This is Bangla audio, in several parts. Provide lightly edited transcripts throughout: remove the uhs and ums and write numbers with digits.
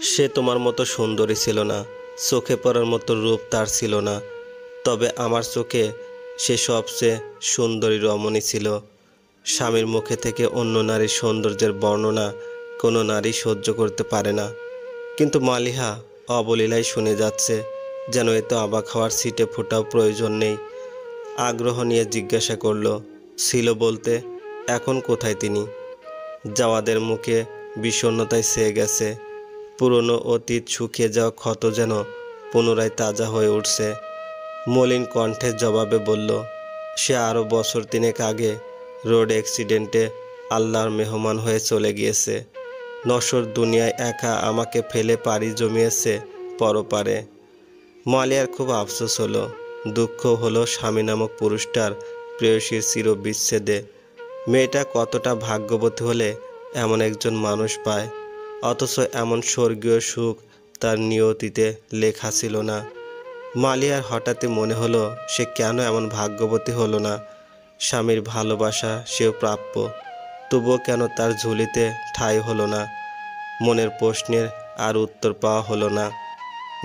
সে তোমার মতো সুন্দরী ছিল না, চোখে পড়ার মতো রূপ তার ছিল না। তবে আমার চোখে সে সবচেয়ে সুন্দরী রমণী ছিল। স্বামীর মুখে থেকে অন্য নারীর সৌন্দর্যের বর্ণনা কোনো নারী সহ্য করতে পারে না। কিন্তু মালিহা অবলীলায় শুনে যাচ্ছে, যেন এত অবাক হওয়ার ছিটে ফোটাও প্রয়োজন নেই। আগ্রহ নিয়ে জিজ্ঞাসা করল, ছিল বলতে এখন কোথায় তিনি? যাওয়াদের মুখে বিষণ্ণতায় ছেয়ে গেছে। পুরনো অতীত শুকিয়ে যাওয়া ক্ষত যেন পুনরায় তাজা হয়ে উঠছে। মলিন কণ্ঠের জবাবে বলল, সে আরও বছর তিনেক আগে রোড অ্যাক্সিডেন্টে আল্লাহর মেহমান হয়ে চলে গিয়েছে। নশ্বর দুনিয়ায় একা আমাকে ফেলে পাড়ি জমিয়েছে পরপারে। মালিয়ার খুব আফসোস হলো, দুঃখ হলো স্বামী নামক পুরুষটার প্রেয়সীর চিরবিচ্ছেদে। মেয়েটা কতটা ভাগ্যবতী হলে এমন একজন মানুষ পায়, অথচ এমন স্বর্গীয় সুখ তার নিয়তিতে লেখা ছিল না। মালিয়ার হঠাৎই মনে হলো, সে কেন এমন ভাগ্যবতী হলো না? স্বামীর ভালোবাসা সেও প্রাপ্য, তবুও কেন তার ঝুলিতে ঠাঁই হলো না? মনের প্রশ্নের আর উত্তর পাওয়া হলো না।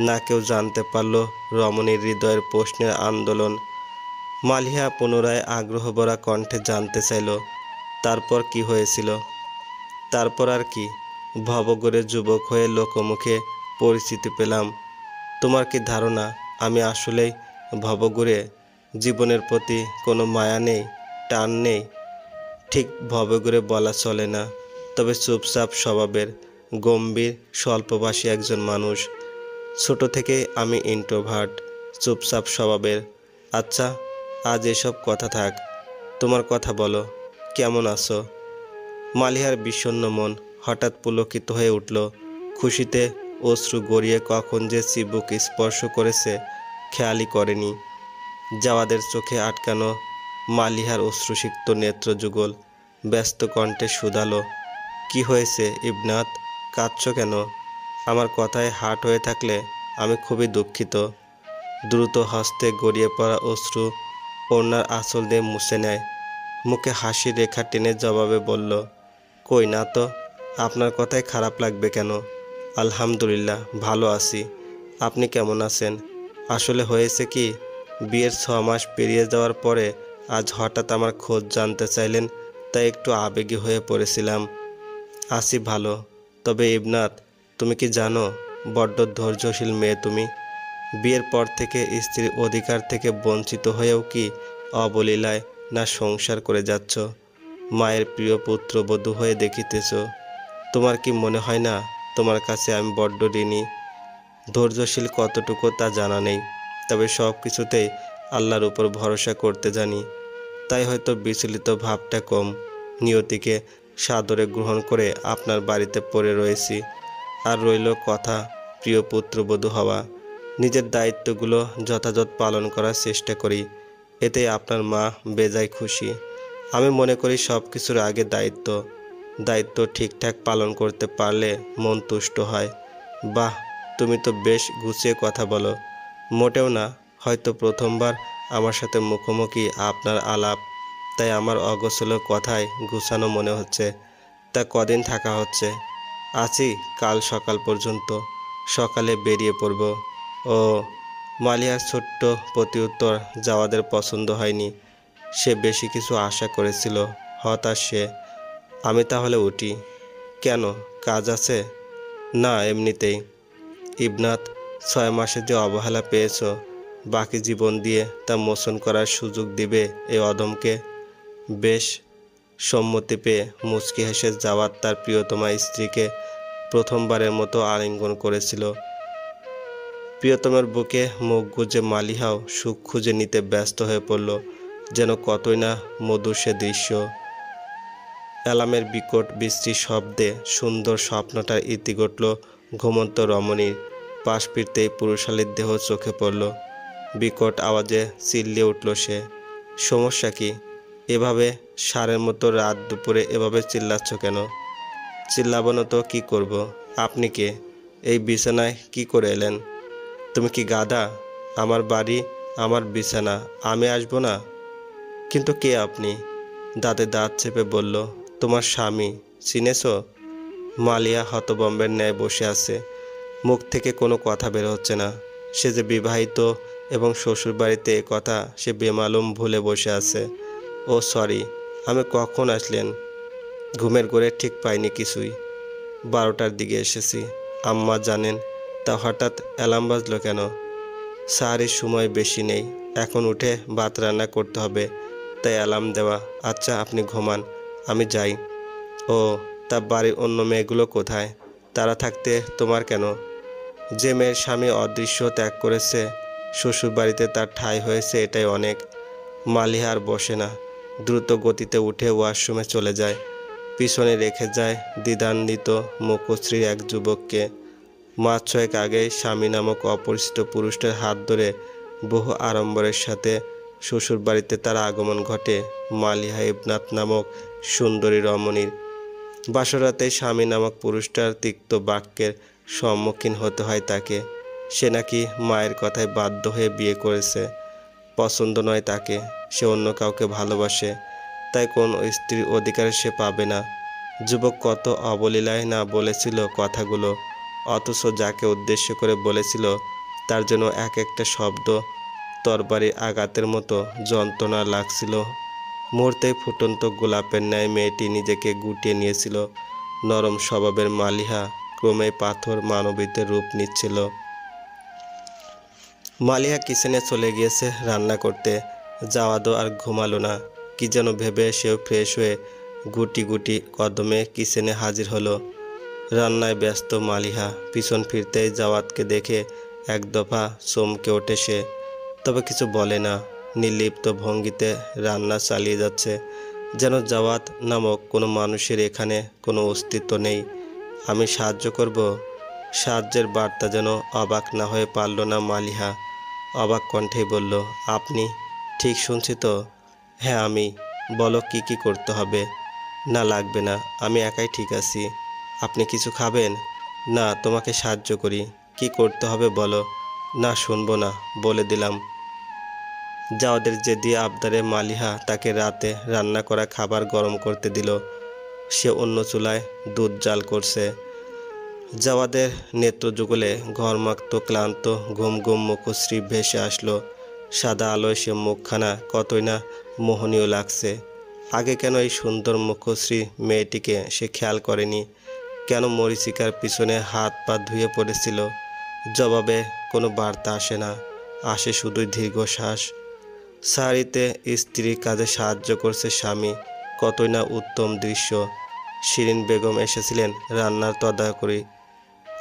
না কেউ জানতে পারল রমণীর হৃদয়ের প্রশ্নের আন্দোলন। মালিহা পুনরায় আগ্রহভরা কণ্ঠে জানতে চাইল, তারপর কি হয়েছিল? তারপর আর কি? ভবঘুরে যুবক হয়ে লোকমুখে পরিচিতি পেলাম। তোমার কি ধারণা আমি আসলেই ভবঘুরে? জীবনের প্রতি কোনো মায়া নেই, টান নেই? ঠিক ভবঘুরে বলা চলে না, তবে চুপচাপ স্বভাবের, গম্ভীর স্বল্পভাষী একজন মানুষ। ছোট থেকেই আমি ইন্ট্রোভার্ট, চুপচাপ স্বভাবের। আচ্ছা, আজ এসব কথা থাক, তোমার কথা বলো, কেমন আছো? মালিহার বিষণ্ণ মন হঠাৎ পুলকিত হয়ে উঠল। খুশিতে অশ্রু গড়িয়ে কখন যে চিবুক স্পর্শ করেছে খেয়ালই করেনি। যাওয়াদের চোখে আটকানো মালিহার অশ্রুসিক্ত নেত্রযুগল ব্যস্ত কণ্ঠে শুধালো, কি হয়েছে ইবনাত, কাঁদছ কেন? আমার কথায় হাট হয়ে থাকলে আমি খুবই দুঃখিত। দ্রুত হস্তে গড়িয়ে পড়া অশ্রু ওড়নার আঁচল দিয়ে মুছে নেয়। মুখে হাসির রেখা টেনে জবাবে বলল, কই না তো, আপনার কথায় খারাপ লাগবে কেন? আলহামদুলিল্লাহ ভালো আছি। আপনি কেমন আছেন? আসলে হয়েছে কি, বিয়ের 6 মাস পেরিয়ে যাওয়ার পরে আজ হঠাৎ আমার খোঁজ জানতে চাইলেন, তাই একটু আবেগী হয়ে পড়েছিলাম। আছি ভালো। তবে ইবনাত, তুমি কি জানো, বড্ড ধৈর্যশীল মেয়ে তুমি। বিয়ের পর থেকে স্ত্রীর অধিকার থেকে বঞ্চিত হয়েও কি অবলীলায় না সংসার করে যাচ্ছ? মায়ের প্রিয় পুত্রবধূ হয়ে দেখিতেছ। তোমার কি মনে হয় না তোমার কাছে আমি বড্ড ঋণী? ধৈর্যশীল কতটুকু তা জানা নেই, তবে সব কিছুতেই আল্লাহর উপর ভরসা করতে জানি, তাই হয়তো বিচলিত ভাবটা কম। নিয়তিকে সাদরে গ্রহণ করে আপনার বাড়িতে পড়ে রয়েছি। আর রইল কথা প্রিয় পুত্রবধূ হওয়া। নিজের দায়িত্বগুলো যথাযথ পালন করার চেষ্টা করি, এতেই আপনার মা বেজায় খুশি। আমি মনে করি সব কিছুর আগে দায়িত্ব ঠিকঠাক পালন করতে পারলে মন তুষ্ট হয়। বাহ, তুমি তো বেশ গুছিয়ে কথা বলো। মোটেও না, হয়তো প্রথমবার আমার সাথে মুখোমুখি আপনার আলাপ, তাই আমার অগোছালো কথায় গুছানো মনে হচ্ছে। তা কদিন থাকা হচ্ছে? আছি কাল সকাল পর্যন্ত, সকালে বেরিয়ে পড়ব। ও, মালিহার ছোট্ট প্রতিউত্তর যাওয়াদের পছন্দ হয়নি। সে বেশি কিছু আশা করেছিল, হতাশ সে। আমি তাহলে উঠি। কেন, কাজ আছে? না, এমনিতেই। ইবনাত, 6 মাসে যে অবহেলা পেয়েছ, বাকি জীবন দিয়ে তা মোচন করার সুযোগ দিবে এই অদমকে? বেশ। সম্মতি পেয়ে মুচকি হেসে যাওয়ার তার প্রিয়তমা স্ত্রীকে প্রথমবারের মতো আলিঙ্গন করেছিল। প্রিয়তমের বুকে মুখ গুজে মালিহাও সুখ খুঁজে নিতে ব্যস্ত হয়ে পড়ল। যেন কতই না মধুর সে দৃশ্য। অ্যালার্মের বিকট বৃষ্টি শব্দে সুন্দর স্বপ্নটার ইতি ঘটল ঘুমন্ত রমণীর। পাশ ফিরতেই পুরুষালীর দেহ চোখে পড়ল। বিকট আওয়াজে চিল্লিয়ে উঠল সে, সমস্যা কি? এভাবে ষাঁড়ের মতো রাত দুপুরে এভাবে চিল্লাচ্ছ কেন? চিল্লাবো না তো কী করব? আপনি কে? এই বিছানায় কি করে এলেন? তুমি কি গাধা? আমার বাড়ি, আমার বিছানা, আমি আসবো না? কিন্তু কে আপনি? দাঁতে দাঁত চেপে বলল, তোমার স্বামী। চিনেছ? মালিয়া হতবম্বের ন্যায় বসে আছে। মুখ থেকে কোনো কথা বের হচ্ছে না। সে যে বিবাহিত এবং শ্বশুরবাড়িতে এ কথা সে বেমালুম ভুলে বসে আছে। ও সরি, আমি কখন আসলেন? ঘুমের ঘোরে ঠিক পাইনি কিছুই। 12টার দিকে এসেছি। আম্মা জানেন। তা হঠাৎ অ্যালার্ম বাজলো কেন? সাহারির সময় বেশি নেই, এখন উঠে ভাত রান্না করতে হবে, তাই অ্যালার্ম দেওয়া। আচ্ছা আপনি ঘুমান, আমি যাই। ও, তা বাড়ির অন্য মেয়েগুলো কোথায়? তারা থাকতে তোমার কেন? যে মেয়ের স্বামী অদৃশ্য ত্যাগ করেছে, শ্বশুরবাড়িতে তার ঠাঁই হয়েছে, এটাই অনেক। মালিহা আর বসে না, দ্রুত গতিতে উঠে ওয়াশরুমে চলে যায়। পিছনে রেখে যায় দ্বিধান্বিত মুখশ্রী এক যুবককে। মাস 6 আগেই স্বামী নামক অপরিচিত পুরুষটার হাত ধরে বহু আড়ম্বরের সাথে শ্বশুরবাড়িতে তার আগমন ঘটে মালিহা ইবনাত নামক সুন্দরী রমণীর। বাসরাতে স্বামী নামক পুরুষটার তিক্ত বাক্যের সম্মুখীন হতে হয় তাকে। সে নাকি মায়ের কথায় বাধ্য হয়ে বিয়ে করেছে। পছন্দ নয় তাকে, সে অন্য কাউকে ভালোবাসে, তাই কোনো স্ত্রীর অধিকার সে পাবে না। যুবক কত অবলীলায় না বলেছিল কথাগুলো, অথচ যাকে উদ্দেশ্য করে বলেছিল তার জন্য এক একটা শব্দ তরবারির আঘাতের মতো যন্ত্রণা লাগছিল। মুহূর্তেই ফুটন্ত গোলাপের ন্যায় মেয়েটি নিজেকে গুটিয়ে নিয়েছিল। নরম স্বভাবের মালিহা ক্রমেই পাথর মানবীতে রূপ নিচ্ছিল। মালিহা কিচেনে চলে গিয়েছে রান্না করতে। জাওয়াদও আর ঘুমালো না। কি যেন ভেবে সেও ফ্রেশ হয়ে গুটি গুটি কদমে কিচেনে হাজির হলো। রান্নায় ব্যস্ত মালিহা। পিছন ফিরতেই জাওয়াদকে দেখে এক দফা চমকে ওঠে সে, তবে কিছু বলে না। নির্লিপ্ত ভঙ্গিতে রান্না চালিয়ে যাচ্ছে, যেন জাওয়াদ নামক কোনো মানুষের এখানে কোনো অস্তিত্ব নেই। আমি সাহায্য করব? সাহায্যের বার্তা যেন অবাক না হয়ে পারল না মালিহা। অবাক কণ্ঠেই বলল, আপনি? ঠিক শুনছি তো? হ্যাঁ আমি। বলো কি কি করতে হবে? না লাগবে না, আমি একাই ঠিক আছি। আপনি কিছু খাবেন? না, তোমাকে সাহায্য করি। কি করতে হবে বলো। না শুনবো না, বলে দিলাম। জাওয়াদের জেদি আবদারে মালিহা তাকে রাতে রান্না করা খাবার গরম করতে দিল। সে অন্য চুলায় দুধ জাল করছে। জাওয়াদের নেত্রযুগলে ঘর্মাক্ত ক্লান্ত ঘুম ঘুম মুখশ্রী ভেসে আসলো। সাদা আলোয় সে মুখখানা কতই না মোহনীয় লাগছে। আগে কেন এই সুন্দর মুখশ্রী মেয়েটিকে সে খেয়াল করেনি? কেন মরীচিকার পিছনে হাত পা ধুয়ে পড়েছিল? জবাবে কোনো বার্তা আসে না, আসে শুধুই দীর্ঘশ্বাস। সারিতে স্ত্রীর কাজে সাহায্য করছে স্বামী, কতই না উত্তম দৃশ্য। শিরিন বেগম এসেছিলেন রান্নার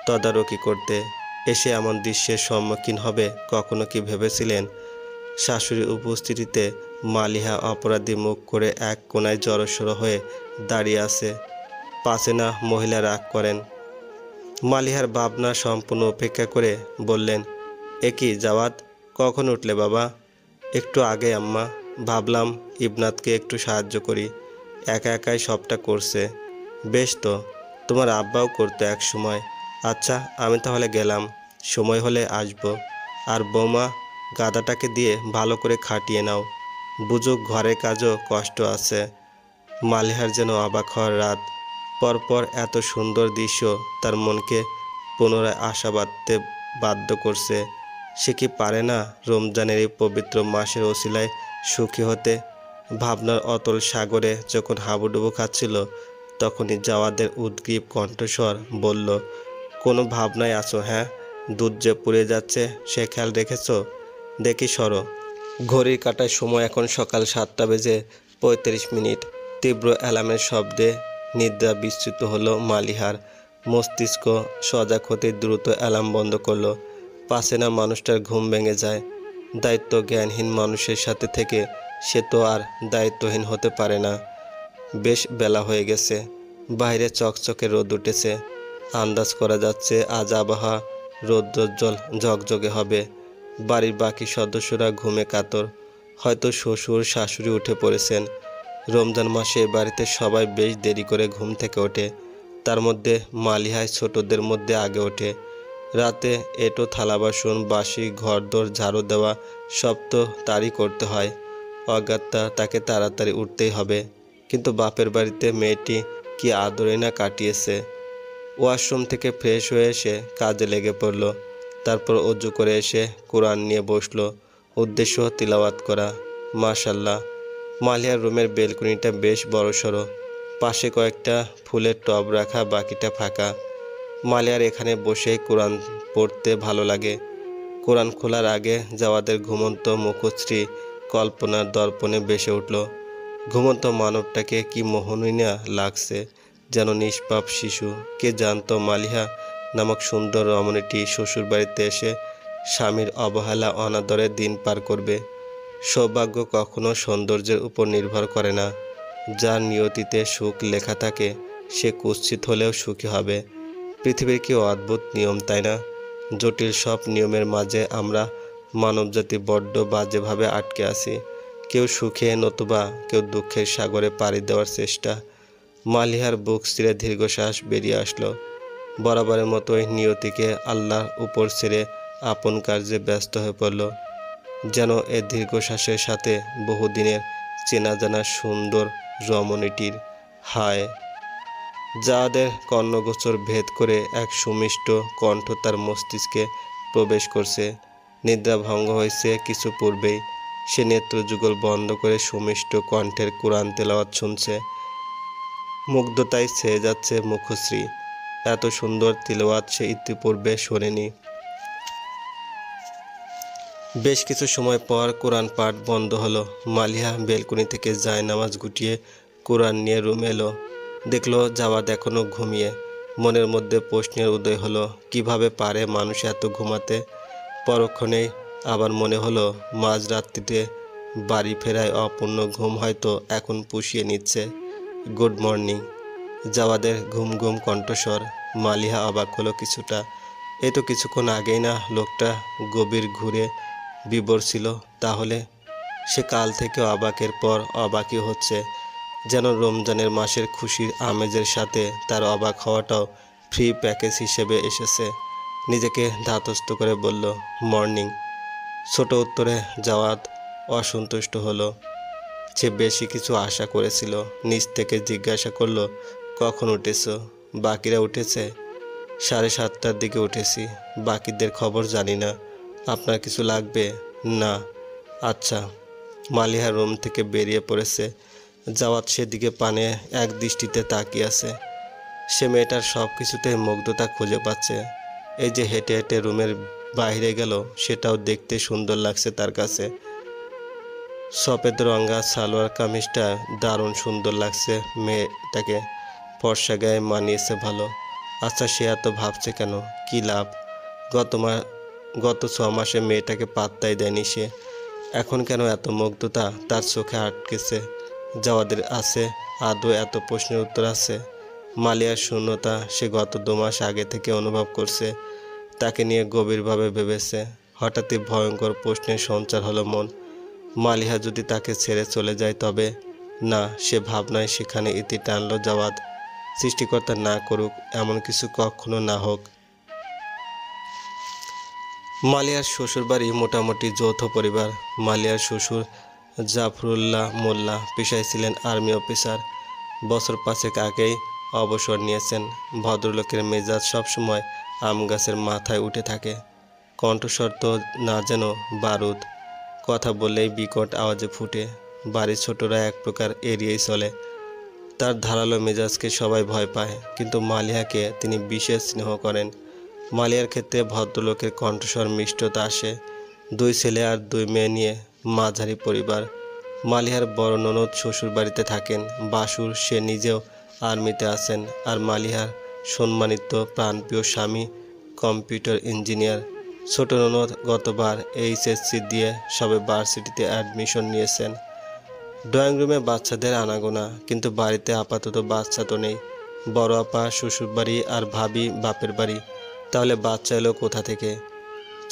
তদারকি করতে। এসে এমন দৃশ্যের সম্মুখীন হবে কখনো কি ভেবেছিলেন? শাশুড়ির উপস্থিতিতে মালিহা অপরাধী মুখ করে এক কোনায় জড়সড় হয়ে দাঁড়িয়ে আছে। পাছে না মহিলা রাগ করেন। মালিহার ভাবনা সম্পূর্ণ উপেক্ষা করে বললেন, এ কি জাওয়াদ, কখন উঠলে বাবা? একটু আগে আম্মা। ভাবলাম ইবনাতকে একটু সাহায্য করি, একা একাই সবটা করছে। বেশ তো, তোমার আব্বাও করতো এক সময়। আচ্ছা আমি তাহলে গেলাম, সময় হলে আসবো। আর বৌমা, গাধাটাকে দিয়ে ভালো করে খাটিয়ে নাও, বুঝুক ঘরের কাজও কষ্ট আছে। মালিহার যেন অবাক হওয়ার রাত। পরপর এত সুন্দর দৃশ্য তার মনকে পুনরায় আশা বাঁধতে বাধ্য করছে। সে কি পারে না রমজানের এই পবিত্র মাসের ওসিলায় সুখী হতে? ভাবনার অতল সাগরে যখন হাবুডুবু খাচ্ছিল, তখনই জাওয়াদের উদ্গ্রীব কণ্ঠস্বর বলল, কোনো ভাবনায় আছো? হ্যাঁ, দুধ যে পুড়ে যাচ্ছে সে খেয়াল রেখেছ? দেখি সরো। ঘড়ির কাঁটায় সময় এখন সকাল 7:35। তীব্র অ্যালার্মের শব্দে নিদ্রা বিস্তৃত হলো মালিহার। মস্তিষ্ক সজাগ হতে দ্রুত অ্যালার্ম বন্ধ করলো। পাছে না মানুষটার ঘুম ভেঙে যায়। দায়িত্ব জ্ঞানহীন মানুষের সাথে থেকে সে তো আর দায়িত্বহীন হতে পারে না। বেশ বেলা হয়ে গেছে। বাইরে চকচকে রোদ উঠেছে। আন্দাজ করা যাচ্ছে আজ আবহাওয়া রৌদ্রোজ্জ্বল ঝকঝকে হবে। বাড়ির বাকি সদস্যরা ঘুমে কাতর। হয়তো শ্বশুর শাশুড়ি উঠে পড়েছেন। রমজান মাসে বাড়িতে সবাই বেশ দেরি করে ঘুম থেকে ওঠে। তার মধ্যে মালিহায় ছোটদের মধ্যে আগে ওঠে। রাতে এঁটো থালা বাসন, বাসি ঘরদোর ঝাড়ু দেওয়া সব তো তারই করতে হয়। অজ্ঞাতটা তাকে তাড়াতাড়ি উঠতেই হবে। কিন্তু বাপের বাড়িতে মেয়েটি কি আদরে না কাটিয়েছে। ওয়াশরুম থেকে ফ্রেশ হয়ে এসে কাজে লেগে পড়ল। তারপর অজু করে এসে কোরআন নিয়ে বসলো, উদ্দেশ্য তিলাওয়াত করা। মাশাল্লাহ, মালিহার রুমের বেলকনিটা বেশ বড়সড়, পাশে কয়েকটা ফুলের টব রাখা, বাকিটা ফাঁকা। মালিহার এখানে বসেই কোরআন পড়তে ভালো লাগে। কোরআন খোলার আগে জাওয়াদের ঘুমন্ত মুখশ্রী কল্পনার দর্পণে ভেসে উঠল। ঘুমন্ত মানবটাকে কি মোহনীয় লাগছে, যেন নিষ্পাপ শিশু। কে জানতো মালিহা নামক সুন্দর রমণীটি শ্বশুরবাড়িতে এসে স্বামীর অবহেলা অনাদরে দিন পার করবে। সৌভাগ্য কখনো সৌন্দর্যের উপর নির্ভর করে না। যার নিয়তিতে সুখ লেখা থাকে সে কুৎসিত হলেও সুখী হবে। পৃথিবীর কি অদ্ভুত নিয়ম, তাই না? জটিল সব নিয়মের মাঝে আমরা মানবজাতি বড্ড বাজেভাবে আটকে আছি। কেউ সুখে, নতুবা কেউ দুঃখের সাগরে পাড়ি দেওয়ার চেষ্টা। মালিহার বুক ছিঁড়ে দীর্ঘশ্বাস বেরিয়ে আসলো। বরাবরের মতোই নিয়তিকে আল্লাহর উপর ছেড়ে আপন কার্যে ব্যস্ত হয়ে পড়ল। যেন এ দীর্ঘশ্বাসের সাথে বহুদিনের চেনা জানা সুন্দর রমণীটির হায়। যাদের কর্ণগোচর ভেদ করে এক সুমিষ্ট কণ্ঠ তার মস্তিষ্কে প্রবেশ করছে। নিদ্রা ভঙ্গ হয়েছে কিছু পূর্বেই। সে নেত্রযুগল বন্ধ করে সুমিষ্ট কণ্ঠের কোরআন তেলাওয়াত শুনছে। মুগ্ধতায় ছেয়ে যাচ্ছে মুখশ্রী। এত সুন্দর তিলাওয়াত সে ইতিপূর্বে শোনেনি। বেশ কিছু সময় পর কোরআন পাঠ বন্ধ হলো। মালিহা বেলকনি থেকে জায়নামাজ গুটিয়ে কোরআন নিয়ে রুমে এলো। দেখলো জাওয়াদ এখনো ঘুমিয়ে। মনের মধ্যে প্রশ্নের উদয় হলো, কিভাবে পারে মানুষ এত ঘুমাতে? পরক্ষণেই আবার মনে হলো মাঝরাত্রিতে বাড়ি ফেরায় অপূর্ণ ঘুম হয়তো এখন পুষিয়ে নিচ্ছে। Good morning. জাওয়াদের ঘুম ঘুম কণ্ঠস্বর। মালিহা অবাক হলো কিছুটা। এ তো কিছুক্ষণ আগেই না লোকটা গভীর ঘুরে বিবর ছিল। তাহলে সে কাল থেকে অবাকের পর অবাকই হচ্ছে। যেন রমজানের মাসের খুশির আমেজের সাথে তার অবাক হওয়াটাও ফ্রি প্যাকেজ হিসেবে এসেছে। নিজেকে ধাতস্থ করে বলল, মর্নিং। ছোট উত্তরে জাওয়াদ অসন্তুষ্ট হলো। সে বেশি কিছু আশা করেছিল। নিজ থেকে জিজ্ঞাসা করলো, কখন উঠেছ? বাকিরা উঠেছে? 7:30টার দিকে উঠেছি। বাকিদের খবর জানি না। আপনার কিছু লাগবে? না। আচ্ছা। মালিহা রুম থেকে বেরিয়ে পড়েছে। জাওয়াদ সেদিকে পানে এক দৃষ্টিতে তাকিয়ে আছে। সে মেয়েটার সব কিছুতেই মুগ্ধতা খুঁজে পাচ্ছে। এই যে হেঁটে হেঁটে রুমের বাইরে গেল, সেটাও দেখতে সুন্দর লাগছে তার কাছে। সফেদ রঙা সালোয়ার কামিজটা দারুণ সুন্দর লাগছে মেয়েটাকে। ফর্সা গায়ে মানিয়েছে ভালো। আচ্ছা, সে এত ভাবছে কেন? কি লাভ? গত 6 মাসে মেয়েটাকে পাত্তাই দেয়নি সে। এখন কেন এত মুগ্ধতা তার চোখে আটকেছে? জাওয়াদের আছে আদৌ এত প্রশ্নের উত্তর আছে? মালিয়ার শূন্যতা সে গত 2 মাস আগে থেকে অনুভব করছে। তাকে নিয়ে গভীরভাবে ভেবেছে। হঠাৎই ভয়ঙ্কর প্রশ্নের সঞ্চার হলো মন। মালিহা যদি তাকে ছেড়ে চলে যায় তবে? না, সে ভাবনায় সেখানে ইতি টানল জাওয়াদ। সৃষ্টিকর্তা না করুক, এমন কিছু কখনো না হোক। মালিয়ার শ্বশুরবাড়ি মোটামুটি যৌথ পরিবার। মালিয়ার শ্বশুর জাফরুল্লাহ মোল্লা পেশায় ছিলেন আর্মি অফিসার। বছর 5 আগেই অবসর নিয়েছেন। ভদ্রলোকের মেজাজ সবসময় আম গাছের মাথায় উঠে থাকে। কণ্ঠস্বর তো না যেন বারুদ। কথা বললেই বিকট আওয়াজে ফুটে। বাড়ির ছোটরা এক প্রকার এড়িয়েই চলে। তার ধারালো মেজাজকে সবাই ভয় পায়, কিন্তু মালিহাকে তিনি বিশেষ স্নেহ করেন। মালিয়ার ক্ষেত্রে ভদ্রলোকের কণ্ঠস্বর মিষ্টতা আসে। 2 ছেলে আর 2 মেয়ে নিয়ে মাঝারি পরিবার। মালিহার বড় ননদ শ্বশুরবাড়িতে থাকেন। বাসুর সে নিজেও আর্মিতে আছেন। আর মালিহার সম্মানিত প্রাণপ্রিয় স্বামী কম্পিউটার ইঞ্জিনিয়ার। ছোট ননদ গতবার এইচএসসি দিয়ে সবে ভার্সিটিতে অ্যাডমিশন নিয়েছেন। ড্রয়িং রুমে বাচ্চাদের আনাগোনা, কিন্তু বাড়িতে আপাতত বাচ্চা তো নেই। বড় আপা শ্বশুরবাড়ি আর ভাবি বাপের বাড়ি। তাহলে বাচ্চা এলো কোথা থেকে?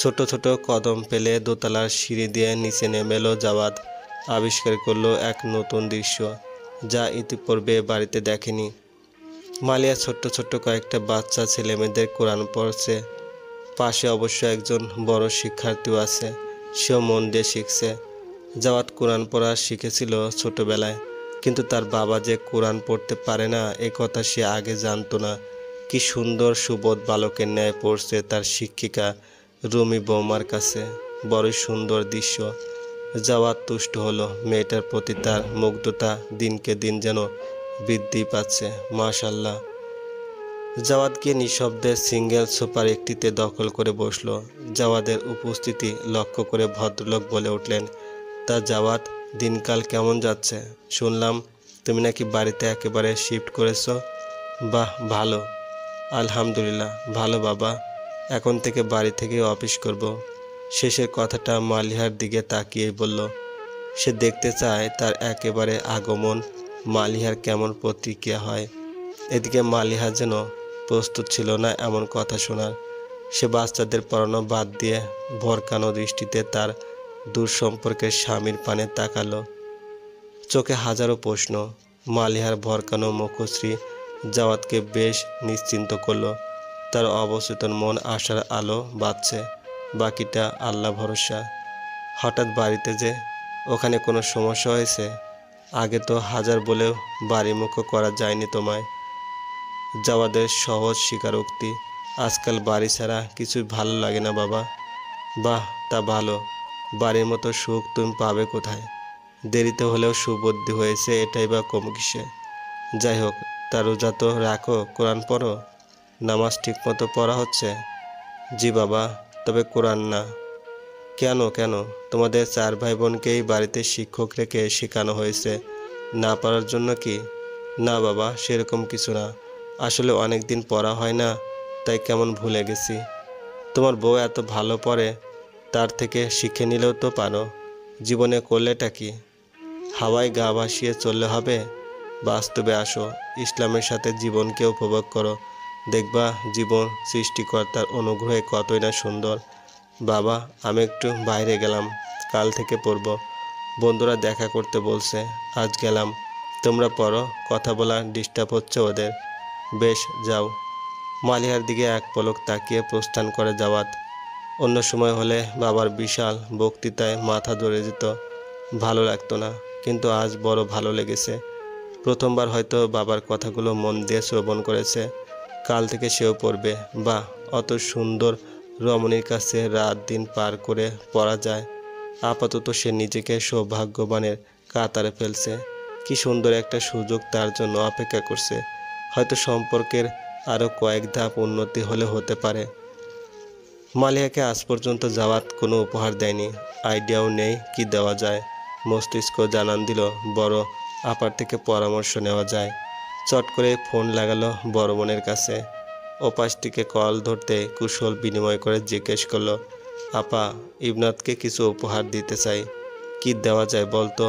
ছোট ছোট কদম পেলে দোতলার সিঁড়ি দিয়ে নিচে নেমে এলো জাওয়াদ। আবিষ্কার করলো এক নতুন দৃশ্য, যা ইতিপূর্বে বাড়িতে দেখেনি। মালিয়া ছোট্ট ছোট্ট কয়েকটা বাচ্চা ছেলেমেয়েদের কোরআন পড়ছে। পাশে অবশ্য একজন বড় শিক্ষার্থীও আছে। সেও মন দিয়ে শিখছে। জাওয়াদ কোরআন পড়া শিখেছিল ছোটবেলায়, কিন্তু তার বাবা যে কোরআন পড়তে পারে না এ কথা সে আগে জানতো না। কি সুন্দর সুবোধ বালকের ন্যায় পড়ছে তার শিক্ষিকা রুমি বৌমার কাছে। বড়ই সুন্দর দৃশ্য। জাওয়াদ তুষ্ট হলো। মেয়েটার প্রতি তার মুগ্ধতা দিনকে দিন যেন বৃদ্ধি পাচ্ছে। মাশাল্লাহ। জাওয়াদ গিয়ে নিঃশব্দে সিঙ্গেল সোফার একটিতে দখল করে বসল। জাওয়াদের উপস্থিতি লক্ষ্য করে ভদ্রলোক বলে উঠলেন, তা জাওয়াদ, দিনকাল কেমন যাচ্ছে? শুনলাম তুমি নাকি বাড়িতে একেবারে শিফট করেছো। বাহ, ভালো। আলহামদুলিল্লাহ ভালো বাবা, এখন থেকে বাড়ি থেকে অফিস করব। শেষের কথাটা মালিহার দিকে তাকিয়েই বলল। সে দেখতে চায় তার একেবারে আগমন মালিহার কেমন প্রতিক্রিয়া হয়। এদিকে মালিহা যেন প্রস্তুত ছিল না এমন কথা শোনার। সে বাচ্চাদের পড়ানো বাদ দিয়ে ভরকানো দৃষ্টিতে তার দূর সম্পর্কের স্বামীর পানে তাকালো। চোখে হাজারো প্রশ্ন। মালিহার ভরকানো মুখশ্রী জাওয়াদকে বেশ নিশ্চিন্ত করলো। তার অবচেতন মন আশার আলো বাঁধছে, বাকিটা আল্লাহ ভরসা। হঠাৎ বাড়িতে যে, ওখানে কোনো সমস্যা হয়েছে? আগে তো হাজার বলেও বাড়িমুখো করা যায়নি তোমায়। জাওয়াদের সহজ স্বীকারোক্তি। আজকাল বাড়ি ছাড়া কিছুই ভালো লাগে না বাবা। বাহ, তা ভালো। বাড়ির মতো সুখ তুমি পাবে কোথায়? দেরিতে হলেও সুবুদ্ধি হয়েছে, এটাই বা কম কিসে? যাই হোক, তা রোজা তো রাখো, কোরআন পড়ো? নামাজ ঠিকমতো পড়া হচ্ছে? জি বাবা, তবে কোরআন না। কেন কেন? তোমাদের 4 ভাই বোনকেই বাড়িতে শিক্ষক রেখে শেখানো হয়েছে না পারার জন্য কি? না বাবা, সেরকম কিছু না। আসলে অনেক দিন পড়া হয় না, তাই কেমন ভুলে গেছি। তোমার বউ এত ভালো পড়ে, তার থেকে শিখে নিলেও তো পারো। জীবনে করলেটা কি? হাওয়ায় গা ভাসিয়ে চললে হবে? বাস্তবে আসো, ইসলামের সাথে জীবনকে উপভোগ করো। দেখবা জীবন সৃষ্টিকর্তার অনুগ্রহে কতই না সুন্দর। বাবা, আমি একটু বাইরে গেলাম, কাল থেকে পড়ব। বন্ধুরা দেখা করতে বলছে, আজ গেলাম। তোমরা পড়ো, কথা বলা ডিস্টার্ব হচ্ছে ওদের। বেশ, যাও। মালিহার দিকে এক পলক তাকিয়ে প্রস্থান করে জাওয়াদ। অন্য সময় হলে বাবার বিশাল বক্তৃতায় মাথা ধরে যেত, ভালো লাগতো না, কিন্তু আজ বড় ভালো লেগেছে। প্রথমবার হয়তো বাবার কথাগুলো মন দিয়ে শ্রবণ করেছে। কাল থেকে সেও পড়বে। বাহ, অত সুন্দর রমণীর কাছে রাত দিন পার করে পড়া যায়। আপাতত সে নিজেকে সৌভাগ্যবানের কাতারে ফেলছে। কি সুন্দর একটা সুযোগ তার জন্য অপেক্ষা করছে। হয়তো সম্পর্কের আরও কয়েক ধাপ উন্নতি হলে হতে পারে। মালিহাকে আজ পর্যন্ত জাওয়াদ কোনো উপহার দেয়নি। আইডিয়াও নেই কি দেওয়া যায়। মস্তিষ্ক জানান দিল বড় আপার থেকে পরামর্শ নেওয়া যায়। চট করে ফোন লাগালো বড় বোনের কাছে। ওপাশ থেকে কল ধরতে কুশল বিনিময় করে জিজ্ঞেস করলো, আপা, ইবনাতকে কিছু উপহার দিতে চাই, কি দেওয়া যায় বলতো?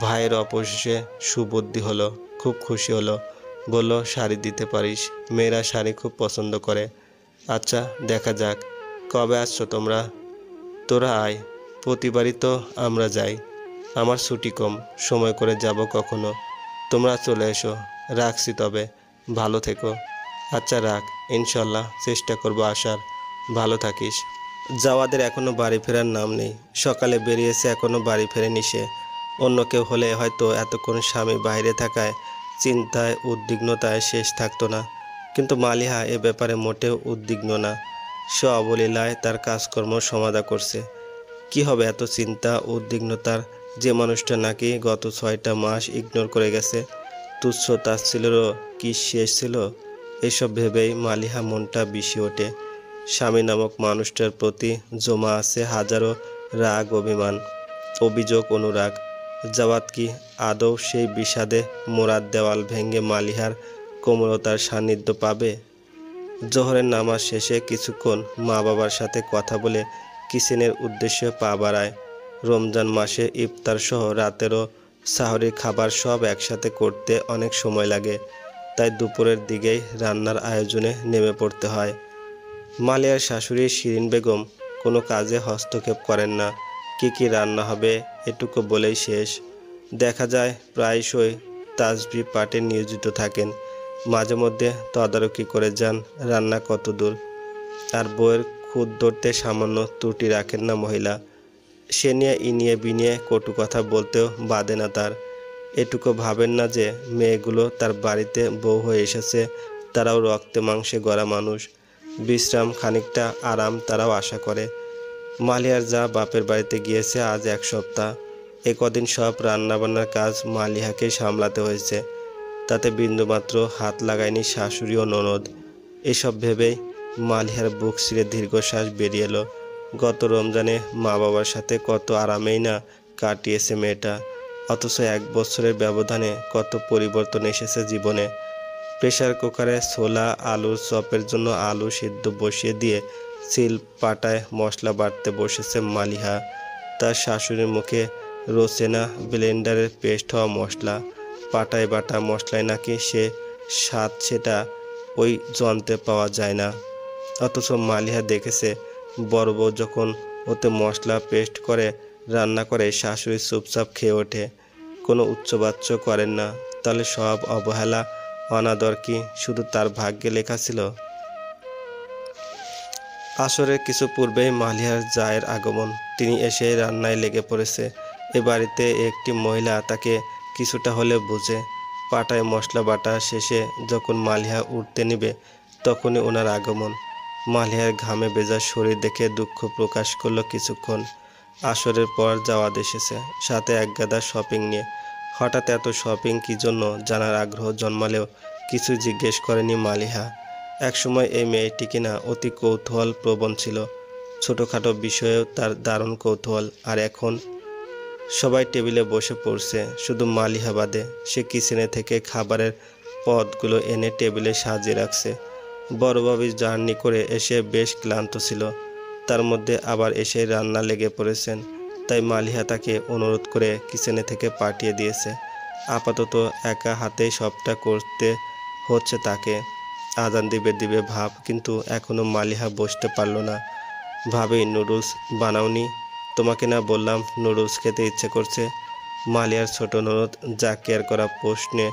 ভাইয়ের অবশেষে সুবুদ্ধি হলো, খুব খুশি হলো। বলল, শাড়ি দিতে পারিস, মেয়েরা শাড়ি খুব পছন্দ করে। আচ্ছা, দেখা যাক। কবে আসছো তোমরা? তোরা আয়, প্রতিবারই তো আমরা যাই। আমার ছুটি কম, সময় করে যাব কখনো। তোমরা চলে এসো। রাখছি তবে, ভালো থেকো। আচ্ছা রাখ, ইনশাল্লাহ চেষ্টা করব আসার। ভালো থাকিস। জাওয়াদের এখনও বাড়ি ফেরার নাম নেই। সকালে বেরিয়েছে, এখনও বাড়ি ফেরেনি সে। অন্য কেউ হলে হয়তো এতক্ষণ স্বামী বাইরে থাকায় চিন্তায় উদ্বিগ্নতায় শেষ থাকতো না, কিন্তু মালিহা এ ব্যাপারে মোটেও উদ্বিগ্ন না। সে অবলীলায় তার কাজকর্ম সমাধা করছে। কি হবে এত চিন্তা উদ্বিগ্নতার, যে মানুষটা নাকি গত 6টা মাস ইগনোর করে গেছে? তুচ্ছ তাচ্ছিল্যেরও কি শেষ ছিল? এসব ভেবেই মালিহা মনটা বিষে ওঠে। স্বামী নামক মানুষটার প্রতি জমা আছে হাজারো রাগ, অভিমান, অভিযোগ, অনুরাগ। জাওয়াদ কি আদৌ সেই বিষাদে মোরাদ দেওয়াল ভেঙে মালিহার কোমলতার সান্নিধ্য পাবে? জোহরের নামাজ শেষে কিছুক্ষণ মা বাবার সাথে কথা বলে কিচেনের উদ্দেশ্যে পা বাড়ায়। রমজান মাসে ইফতার সহ রাতেরও সাহরির খাবার সব একসাথে করতে অনেক সময় লাগে, তাই দুপুরের দিকেই রান্নার আয়োজনে নেমে পড়তে হয়। মালিয়ার শাশুড়ি শিরিন বেগম কোনো কাজে হস্তক্ষেপ করেন না। কি রান্না হবে এটুকু বলেই শেষ। দেখা যায় প্রায়শই তাসবিহ পাঠে নিয়োজিত থাকেন। মাঝে মধ্যে তদারকি করে যান রান্না কত দূর। আর বউয়ের খুদ ধরতে সামান্য ত্রুটি রাখেন না মহিলা। সে নিয়ে ইনিয়ে বিনিয়ে কটু কথা বলতেও বাধে না তার। এটুকু ভাবেন না যে মেয়েগুলো তার বাড়িতে বউ হয়ে এসেছে, তারাও রক্তে মাংসে গড়া মানুষ। বিশ্রাম, খানিকটা আরাম তারাও আশা করে। মালিহার যা বাপের বাড়িতে গিয়েছে আজ 1 সপ্তাহ। এ কদিন সব রান্নাবান্নার কাজ মালিহাকেই সামলাতে হয়েছে। তাতে বিন্দুমাত্র হাত লাগায়নি শাশুড়ি ও ননদ। এসব ভেবেই মালিহার বুক ছিঁড়ে দীর্ঘশ্বাস বেরিয়ে এলো। গত রমজানে মা বাবার সাথে কত আরামেই না কাটিয়েছে মেয়েটা, অথচ 1 বছরের ব্যবধানে কত পরিবর্তন এসেছে জীবনে। প্রেসার কুকারে ছোলা আলুর চপের জন্য আলু সিদ্ধ বসিয়ে দিয়ে সিল পাটায় মশলা বাটতে বসেছে মালিহা। তার শাশুড়ির মুখে রোচে না ব্লেন্ডারের পেস্ট হওয়া মশলা। পাটায় বাটা মশলায় নাকি সে স্বাদ সেটা ওই যন্ত্রে পাওয়া যায় না। অথচ মালিহা দেখেছে বড় বউ যখন ওতে মশলা পেস্ট করে রান্না করে শাশুড়ি চুপচাপ খেয়ে ওঠে, কোনো উচ্চবাচ্য করেন না। তাহলে সব অবহেলা অনাদর কি শুধু তার ভাগ্যে লেখা ছিল? আসরের কিছু পূর্বেই মালিহার জায়ের আগমন। তিনি এসে রান্নায় লেগে পড়েছে। এ বাড়িতে একটি মহিলা তাকে কিছুটা হলে বুঝে। পাটায় মশলা বাটা শেষে যখন মালিহা উঠতে নিবে তখনই ওনার আগমন। মালিহার ঘামে ভেজা শরীর দেখে দুঃখ প্রকাশ করলো কিছুক্ষণ। আসরের পর যাওয়াত এসেছে, সাথে একগাদা শপিং নিয়ে। হঠাৎ এত শপিং কী জন্য জানার আগ্রহ জন্মালেও কিছু জিজ্ঞেস করেনি মালিহা। একসময় এই মেয়েটি কিনা অতি কৌতূহল প্রবণ ছিল, ছোটোখাটো বিষয়েও তার দারুণ কৌতূহল। আর এখন সবাই টেবিলে বসে পড়ছে, শুধু মালিহা বাদে। সে কিচেনে থেকে খাবারের পদগুলো এনে টেবিলে সাজিয়ে রাখছে। বড়ভাবে জার্নি করে এসে বেশ ক্লান্ত ছিল, তার মধ্যে আবার এসে রান্না লেগে পড়েছেন। তাই মালিহা তাকে অনুরোধ করে কিচেনে থেকে পাঠিয়ে দিয়েছে। আপাতত একা হাতেই সবটা করতে হচ্ছে তাকে। আজান দিবে দিবে ভাব, কিন্তু এখনও মালিহা বসতে পারল না। ভাবেই নুডলস বানাওনি? তোমাকে না বললাম নুডলস খেতে ইচ্ছে করছে? মালিহার ছোট ননদ জাকিয়ার করা প্রশ্নে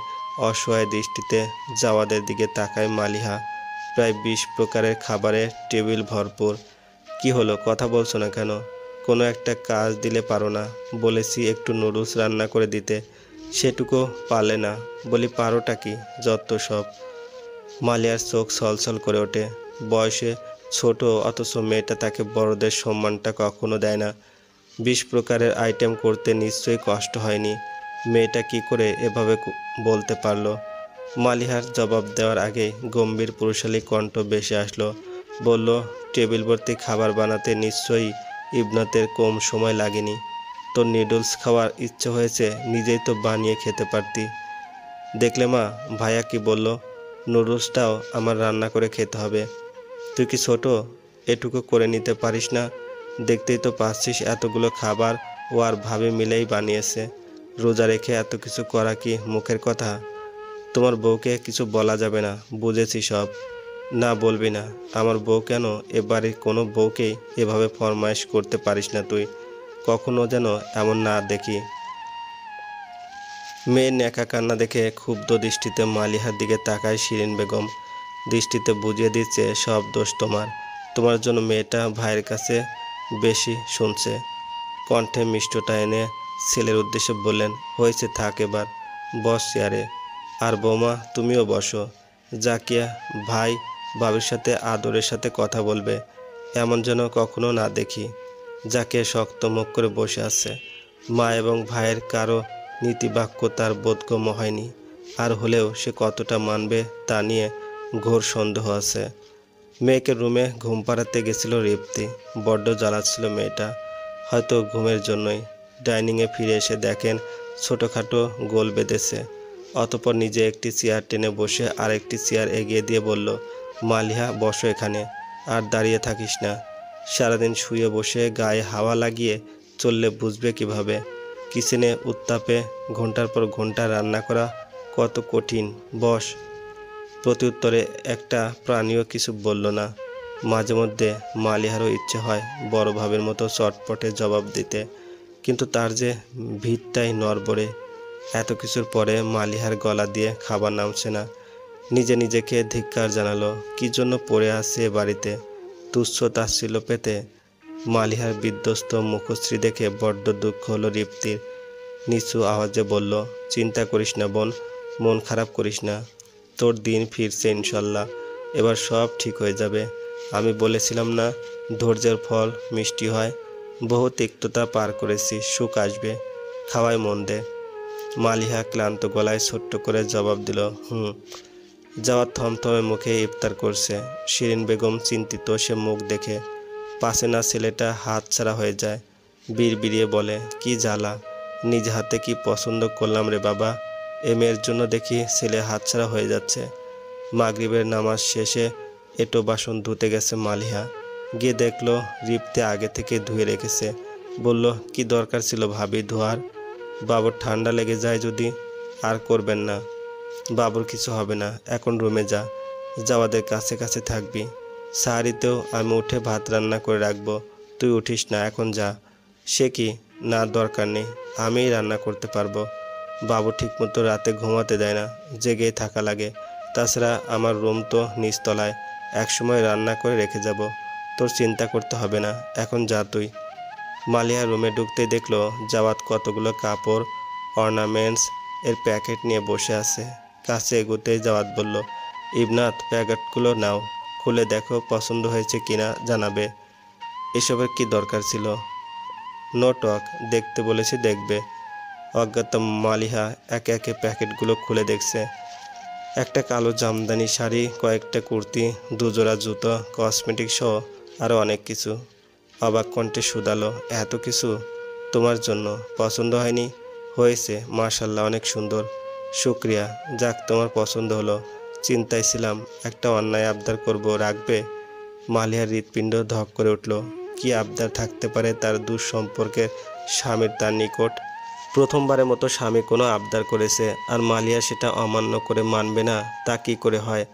অসহায় দৃষ্টিতে জাওয়াদের দিকে তাকায় মালিহা। প্রায় 20 প্রকারের খাবারের টেবিল ভরপুর। কি হলো, কথা বলছো না কেন? কোনো একটা কাজ দিলে পারো না? বলেছি একটু নুডলস রান্না করে দিতে, সেটুকু পারলে না। বলি পারোটা কি? যত সব। মালিহার চোখ ছলছল করে ওঠে। বয়সে ছোট অথচ মেয়েটা তাকে বড়দের সম্মানটা কখনো দেয় না। 20 প্রকারের আইটেম করতে নিশ্চয়ই কষ্ট হয়নি। মেয়েটা কি করে এভাবে বলতে পারলো? মালিহার জবাব দেওয়ার আগেই গম্ভীর পুরুষালী কণ্ঠ ভেসে আসলো। বলল, টেবিল ভর্তি খাবার বানাতে নিশ্চয়ই ইবনতের কম সময় লাগেনি। তোর নুডলস খাওয়ার ইচ্ছে হয়েছে, নিজেই তো বানিয়ে খেতে পারতি। দেখলে মা, ভাইয়া কি বলল? নুডলসটাও আমার রান্না করে খেতে হবে। তুই কি ছোট, এটুকু করে নিতে পারিস না? দেখতেই তো পাচ্ছিস এতগুলো খাবার ও আর ভাবে মিলেই বানিয়েছে। রোজা রেখে এত কিছু করা কি মুখের কথা? তোমার বউকে কিছু বলা যাবে না, বুঝেছি সব। না বলবি না? আমার বউ কেন, এবারে কোনো বউকেই এভাবে ফরমায়েশ করতে পারিস না তুই। কখনো যেন এমন না দেখি। মেয়ের ন্যাকা কান্না দেখে ক্ষুব্ধ দৃষ্টিতে মালিহার দিকে তাকায় শিরিন বেগম। দৃষ্টিতে বুঝিয়ে দিচ্ছে সব দোষ তোমার। তোমার জন্য মেয়েটা ভাইয়ের কাছে বেশি শুনছে। কণ্ঠে মিষ্টতা এনে ছেলের উদ্দেশ্যে বললেন, হয়েছে, থাক এবার, বস চেয়ারে। আর বৌমা, তুমিও বসো। জাকিয়া ভাই ভাবির সাথে আদরের সাথে কথা বলবে, এমন যেন কখনো না দেখি। জাকিয়া শক্ত মুখ করে বসে আছে। মা এবং ভাইয়ের কারো নীতিবাক্য তার বোধগম্য হয়নি। আর হলেও সে কতটা মানবে তা নিয়ে ঘোর সন্দেহ আছে। মেয়েকে রুমে ঘুম পাড়াতে গেছিল রেপ্তি। বড্ড জ্বালাচ্ছিল মেয়েটা, হয়তো ঘুমের জন্যই। ডাইনিংয়ে ফিরে এসে দেখেন ছোটোখাটো গোল বেঁধেছে। অতঃপর নিজে একটি চেয়ার টেনে বসে আরেকটি চেয়ার এগিয়ে দিয়ে বলল, মালিহা বসো এখানে, আর দাঁড়িয়ে থাকিস না। সারাদিন শুয়ে বসে গায়ে হাওয়া লাগিয়ে চললে বুঝবে কিভাবে? কিচেনে উত্তাপে ঘন্টার পর ঘন্টা রান্না করা কত কঠিন। বস। প্রত্যুত্তরে একটা প্রাণীও কিছু বলল না। মাঝে মধ্যে মালিহারও ইচ্ছে হয় বড় ভাবের মতো চটপটে জবাব দিতে, কিন্তু তার যে ভিতটাই নড়বড়ে। এত কিছুর পরে মালিহার গলা দিয়ে খাবার নামছে না। নিজে নিজেকে ধিক্কার জানালো। কি জন্য পড়ে আছে এ বাড়িতে? তুচ্ছ তাচ্ছিল্য পেতে? মালিহার বিধ্বস্ত মুখশ্রী দেখে বড্ড দুঃখ হলো রিপ্তির। নিচু আওয়াজে বলল, চিন্তা করিস না বোন, মন খারাপ করিস না। তোর দিন ফিরছে ইনশাল্লাহ। এবার সব ঠিক হয়ে যাবে। আমি বলেছিলাম না, ধৈর্যের ফল মিষ্টি হয়। বহু তিক্ততা পার করেছি, সুখ আসবে। খাওয়ায় মন দে। মালিহা ক্লান্ত গলায় ছোট্ট করে জবাব দিল, হুম। যাওয়ার থমথমে মুখে ইফতার করছে। শিরিন বেগম চিন্তিত সে মুখ দেখে। পাশে না ছেলেটা হাতছাড়া হয়ে যায়। বিড়বিড়িয়ে বলে, কি জ্বালা, নিজ হাতে কি পছন্দ করলাম রে বাবা। এ মেয়ের জন্য দেখি ছেলে হাতছাড়া হয়ে যাচ্ছে। মাগরিবের নামাজ শেষে এঁটো বাসন ধুতে গেছে মালিহা। গিয়ে দেখলো রিপ্তে আগে থেকে ধুয়ে রেখেছে। বলল, কি দরকার ছিল ভাবি ধোয়ার? বাবুর ঠান্ডা লেগে যায় যদি। আর করবেন না, বাবুর কিছু হবে না। এখন রুমে যা, যাওয়াদের কাছে কাছে থাকবি। সাহারিতেও আমি উঠে ভাত রান্না করে রাখবো, তুই উঠিস না, এখন যা। সে কি, না দরকার নেই, আমিই রান্না করতে পারবো। বাবু ঠিকমতো রাতে ঘুমাতে দেয় না, জেগেই থাকা লাগে। তাছাড়া আমার রুম তো নিচতলায়, একসময় রান্না করে রেখে যাব। তোর চিন্তা করতে হবে না, এখন যা তুই। মালিহা রুমে ঢুকতেই দেখলো জাওয়াত কতগুলো কাপড়, অর্নামেন্টস এর প্যাকেট নিয়ে বসে আছে। কাছে এগোতেই জাওয়াত বলল, ইবনাত, প্যাকেটগুলো নাও, খুলে দেখো পছন্দ হয়েছে কিনা জানাবে। এসবের কি দরকার ছিল? নো টক, দেখতে বলেছি দেখবে। অজ্ঞাত মালিহা একে একে প্যাকেটগুলো খুলে দেখছে। একটা কালো জামদানি শাড়ি, কয়েকটা কুর্তি, দুজোড়া জুতো, কসমেটিক সহ আরও অনেক কিছু। অবাক কণ্ঠে শুধালো, এত কিছু তোমার জন্য? পছন্দ হয়নি? হয়েছে, মাশাল্লাহ, অনেক সুন্দর। শুক্রিয়া, যাক তোমার পছন্দ হলো। চিন্তায় ছিলাম একটা অন্যায় আবদার করব, রাখবে? মালিহার হৃৎপিণ্ড ধক করে উঠল। কি আবদার থাকতে পারে তার দুঃসম্পর্কের স্বামীর তার নিকট? প্রথমবারের মতো স্বামী কোনো আবদার করেছে, আর মালিয়া সেটা অমান্য করে মানবে না, তা কি করে হয়?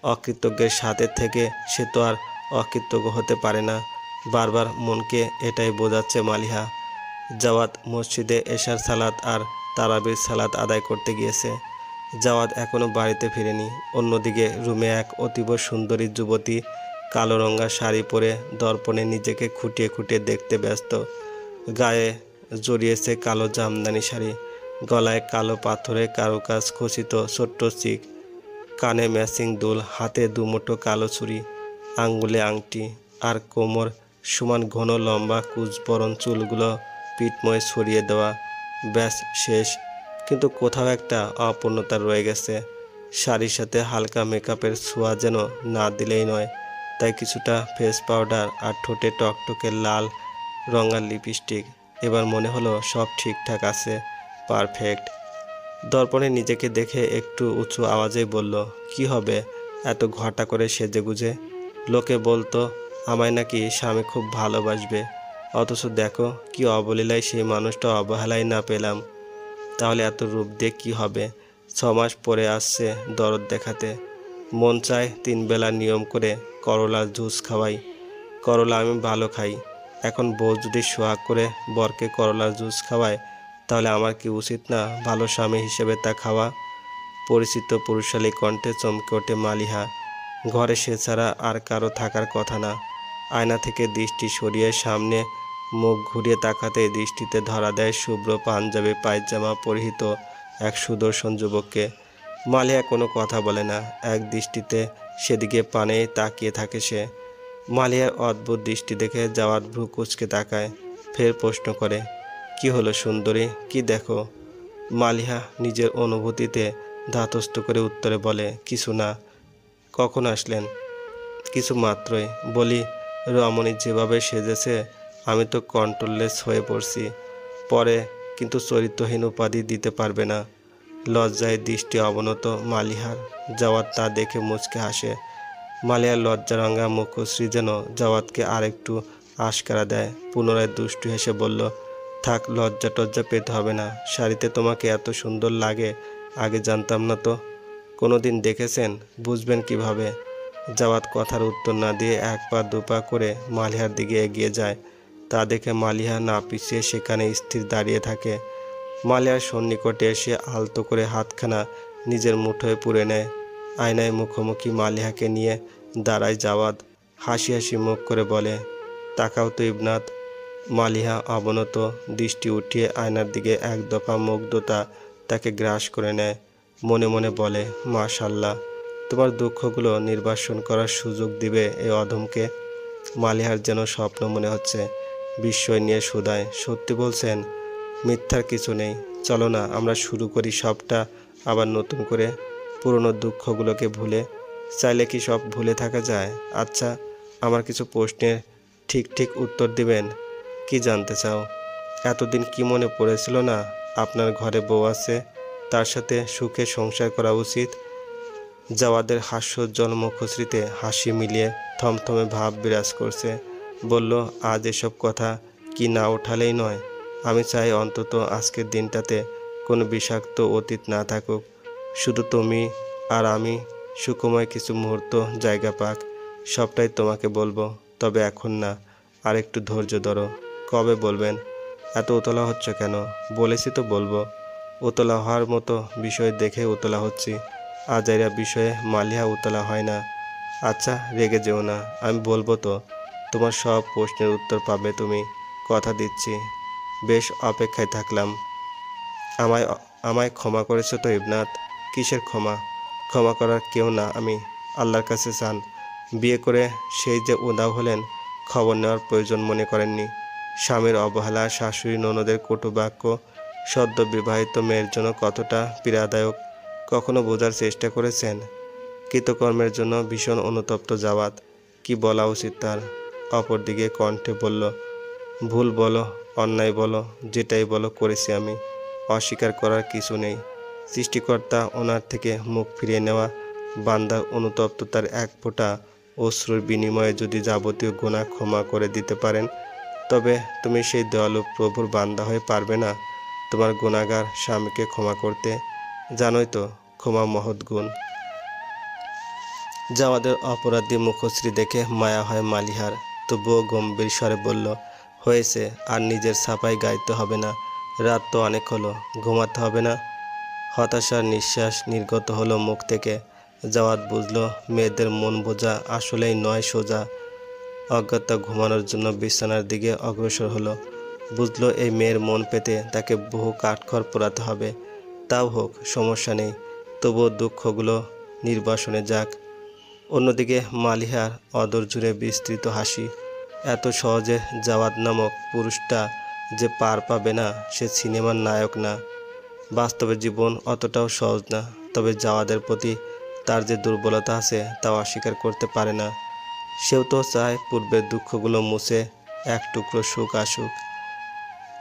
অকৃতজ্ঞের সাথে থেকে সে তো আর অকৃতজ্ঞ হতে পারে না। বারবার মনকে এটাই বোঝাচ্ছে মালিহা। জাওয়াত মসজিদে এশার সালাত আর তারাবির সালাত আদায় করতে গিয়েছে। জাওয়াত এখনও বাড়িতে ফিরেনি। অন্যদিকে রুমে এক অতীব সুন্দরী যুবতী কালো রঙা শাড়ি পরে দর্পণে নিজেকে খুঁটিয়ে খুঁটিয়ে দেখতে ব্যস্ত। গায়ে জড়িয়েছে কালো জামদানি শাড়ি, গলায় কালো পাথরে কারুকাজ খচিত ছোট্ট চিক, কানে ম্যাচিং দুল, হাতে দুমুঠো কালো ছুরি, আঙ্গুলে আংটি, আর কোমর সমান ঘন লম্বা কুচবরণ চুলগুলো পিঠময় ছড়িয়ে দেওয়া। ব্যাস শেষ, কিন্তু কোথাও একটা অপূর্ণতা রয়ে গেছে। শাড়ির সাথে হালকা মেকআপের ছোঁয়া যেন না দিলেই নয়, তাই কিছুটা ফেস পাউডার আর ঠোঁটে টকটকে লাল রঙা লিপস্টিক। এবার মনে হলো সব ঠিকঠাক আছে, পারফেক্ট। দর্পণে নিজেকে দেখে একটু উঁচু আওয়াজেই বলল, কি হবে এত ঘটা করে সেজেগুজে? লোকে বলতো আমায় নাকি স্বামী খুব ভালোবাসবে, অথচ দেখো কি অবলীলায় সেই মানুষটা অবহেলায় না পেলাম। তাহলে এত রূপ দিয়ে কী হবে? 6 মাস পরে আসছে দরদ দেখাতে। মন চায় 3 বেলা নিয়ম করে করলার জুস খাওয়াই। করলা আমি ভালো খাই। এখন বউ যদি সোহাগ করে বরকে করলার জুস খাওয়ায়, তাহলে আমার কি উচিত না ভালো স্বামী হিসেবে তা খাওয়া? পরিচিত পুরুষালী কণ্ঠে চমকে ওঠে মালিহা। ঘরে সে ছাড়া আর কারো থাকার কথা না। আয়না থেকে দৃষ্টি সরিয়ে সামনে মুখ ঘুরিয়ে তাকাতেই দৃষ্টিতে ধরা দেয় শুভ্র পাঞ্জাবি পায়জামা পরিহিত এক সুদর্শন যুবককে। মালিহা কোনো কথা বলে না, এক দৃষ্টিতে সেদিকে পানে তাকিয়ে থাকে সে। মালিহার অদ্ভুত দৃষ্টি দেখে জাওয়াত ভ্রু কুঁচকে তাকায়, ফের প্রশ্ন করে, কি হলো সুন্দরী, কি দেখো? মালিহা নিজের অনুভূতিতে ধাতস্থ করে উত্তরে বলে, কিছু না। কখন আসলেন? কিছু মাত্রই। বলি, রমণী যেভাবে সেজেছে আমি তো কন্ট্রোললেস হয়ে পড়ছি। পরে কিন্তু চরিত্রহীন উপাধি দিতে পারবে না। লজ্জায় দৃষ্টি অবনত মালিহার। জাওয়াত তা দেখে মুচকে হাসে। মালিহার লজ্জারঙা মুখশ্রী যেন জাওয়াতকে আরেকটু আশকারা দেয়। পুনরায় দুষ্টু হেসে বলল, থাক, লজ্জা টজ্জা পেতে হবে না। শাড়িতে তোমাকে এত সুন্দর লাগে আগে জানতাম না তো। কোনোদিন দেখেছেন? বুঝবেন কিভাবে? জাওয়াত কথার উত্তর না দিয়ে 1 পা 2 পা করে মালিহার দিকে এগিয়ে যায়। তা দেখে মালিহা না পিছিয়ে সেখানে স্থির দাঁড়িয়ে থাকে। মালিহার সন্নিকটে এসে আলতো করে হাতখানা নিজের মুঠোয় পুরে নেয়। আয়নায় মুখোমুখি মালিহাকে নিয়ে দাঁড়ায় জাওয়াত। হাসি হাসি মুখ করে বলে, তাকাও তো ইবনাত। মালিহা অবনত দৃষ্টি উঠিয়ে আয়নার দিকে 1 দফা মুগ্ধতা তাকে গ্রাস করে নেয়। মনে মনে বলে, মাশাল্লাহ, তোমার দুঃখগুলো নির্বাসন করার সুযোগ দিবে এই অধমকে। মালিহার যেন স্বপ্ন মনে হচ্ছে। বিস্ময় নিয়ে শুধায়, সত্যি বলছেন? মিথ্যার কিছু নেই। চলো না আমরা শুরু করি সবটা আবার নতুন করে, পুরনো দুঃখগুলোকে ভুলে। চাইলে কি সব ভুলে থাকা যায়? আচ্ছা, আমার কিছু প্রশ্নের ঠিক ঠিক উত্তর দিবেন। কি জানতে চাও? এতদিন কি মনে পড়েছিল না আপনার ঘরে বউ আছে, তার সাথে সুখে সংসার করা উচিত? জাওয়াদের হাস্যোজ্জ্বল মুখশ্রীতে হাসি মিলিয়ে থমথমে ভাব বিরাজ করছে। বলল, আজ এসব কথা কি না ওঠালেই নয়। আমি চাই অন্তত আজকের দিনটাতে কোনো বিষাক্ত অতীত না থাকুক। শুধু তুমি আর আমি সুখময় কিছু মুহূর্ত জায়গা পাক। সবটাই তোমাকে বলবো, তবে এখন না, আর একটু ধৈর্য ধরো। কবে বলবেন? এত উতলা হচ্ছ কেন? বলেছি তো বলবো। উতলা হওয়ার মতো বিষয় দেখে উতলা হচ্ছি। আজাইরা বিষয়ে মালিহা উতলা হয় না। আচ্ছা, রেগে যেও না, আমি বলবো তো। তোমার সব প্রশ্নের উত্তর পাবে তুমি, কথা দিচ্ছি। বেশ, অপেক্ষায় থাকলাম। আমায় আমায় ক্ষমা করেছো তো ইবনাত? কিসের ক্ষমা? ক্ষমা করার কেউ না আমি, আল্লাহর কাছে চান। বিয়ে করে সেই যে উধাও হলেন, খবর নেওয়ার প্রয়োজন মনে করেননি? স্বামীর অবহেলা, শাশুড়ি ননদের কটু বাক্য সদ্য বিবাহিত মেয়ের জন্য কতটা পীড়াদায়ক কখনো বোঝার চেষ্টা করেছেন? কৃতকর্মের জন্য ভীষণ অনুতপ্ত জাওয়াদ। কি বলা উচিত তার? অপরদিকে কণ্ঠে বলল, ভুল বলো, অন্যায় বলো, যেটাই বলো করেছি আমি, অস্বীকার করার কিছু নেই। সৃষ্টিকর্তা ওনার থেকে মুখ ফিরিয়ে নেওয়া বান্দার অনুতপ্ততার এক ফোঁটা অশ্রুর বিনিময়ে যদি যাবতীয় গুনাহ ক্ষমা করে দিতে পারেন, তবে তুমি সেই দয়ালু প্রভুর বান্দা হয়ে পারবে না তোমার গুনাহগার স্বামীকে ক্ষমা করতে? জানোই তো, ক্ষমা মহৎ গুণ। জাওয়াদের অপরাধী মুখশ্রী দেখে মায়া হয় মালিহার, তবুও গম্ভীর স্বরে বলল, হয়েছে, আর নিজের ছাপাই গাইতে হবে না। রাত তো অনেক হলো, ঘুমাতে হবে না? হতাশার নিঃশ্বাস নির্গত হলো মুখ থেকে। জাওয়াদ বুঝল, মেয়েদের মন বোঝা আসলেই নয় সোজা। অজ্ঞাতা ঘুমানোর জন্য বিছানার দিকে অগ্রসর হলো। বুঝল, এই মেয়ের মন পেতে তাকে বহু কাঠখড় পোড়াতে হবে। তাও হোক, সমস্যা নেই, তবুও দুঃখগুলো নির্বাসনে যাক। অন্যদিকে মালিহার অদর জুড়ে বিস্তৃত হাসি। এত সহজে জাওয়াদ নামক পুরুষটা যে পার পাবে না, সে সিনেমার নায়ক না। বাস্তবের জীবন অতটাও সহজ না। তবে জাওয়াদের প্রতি তার যে দুর্বলতা আছে তা অস্বীকার করতে পারে না। সেও তো চায় পূর্বের দুঃখগুলো মুছে এক টুকরো সুখ আসুক।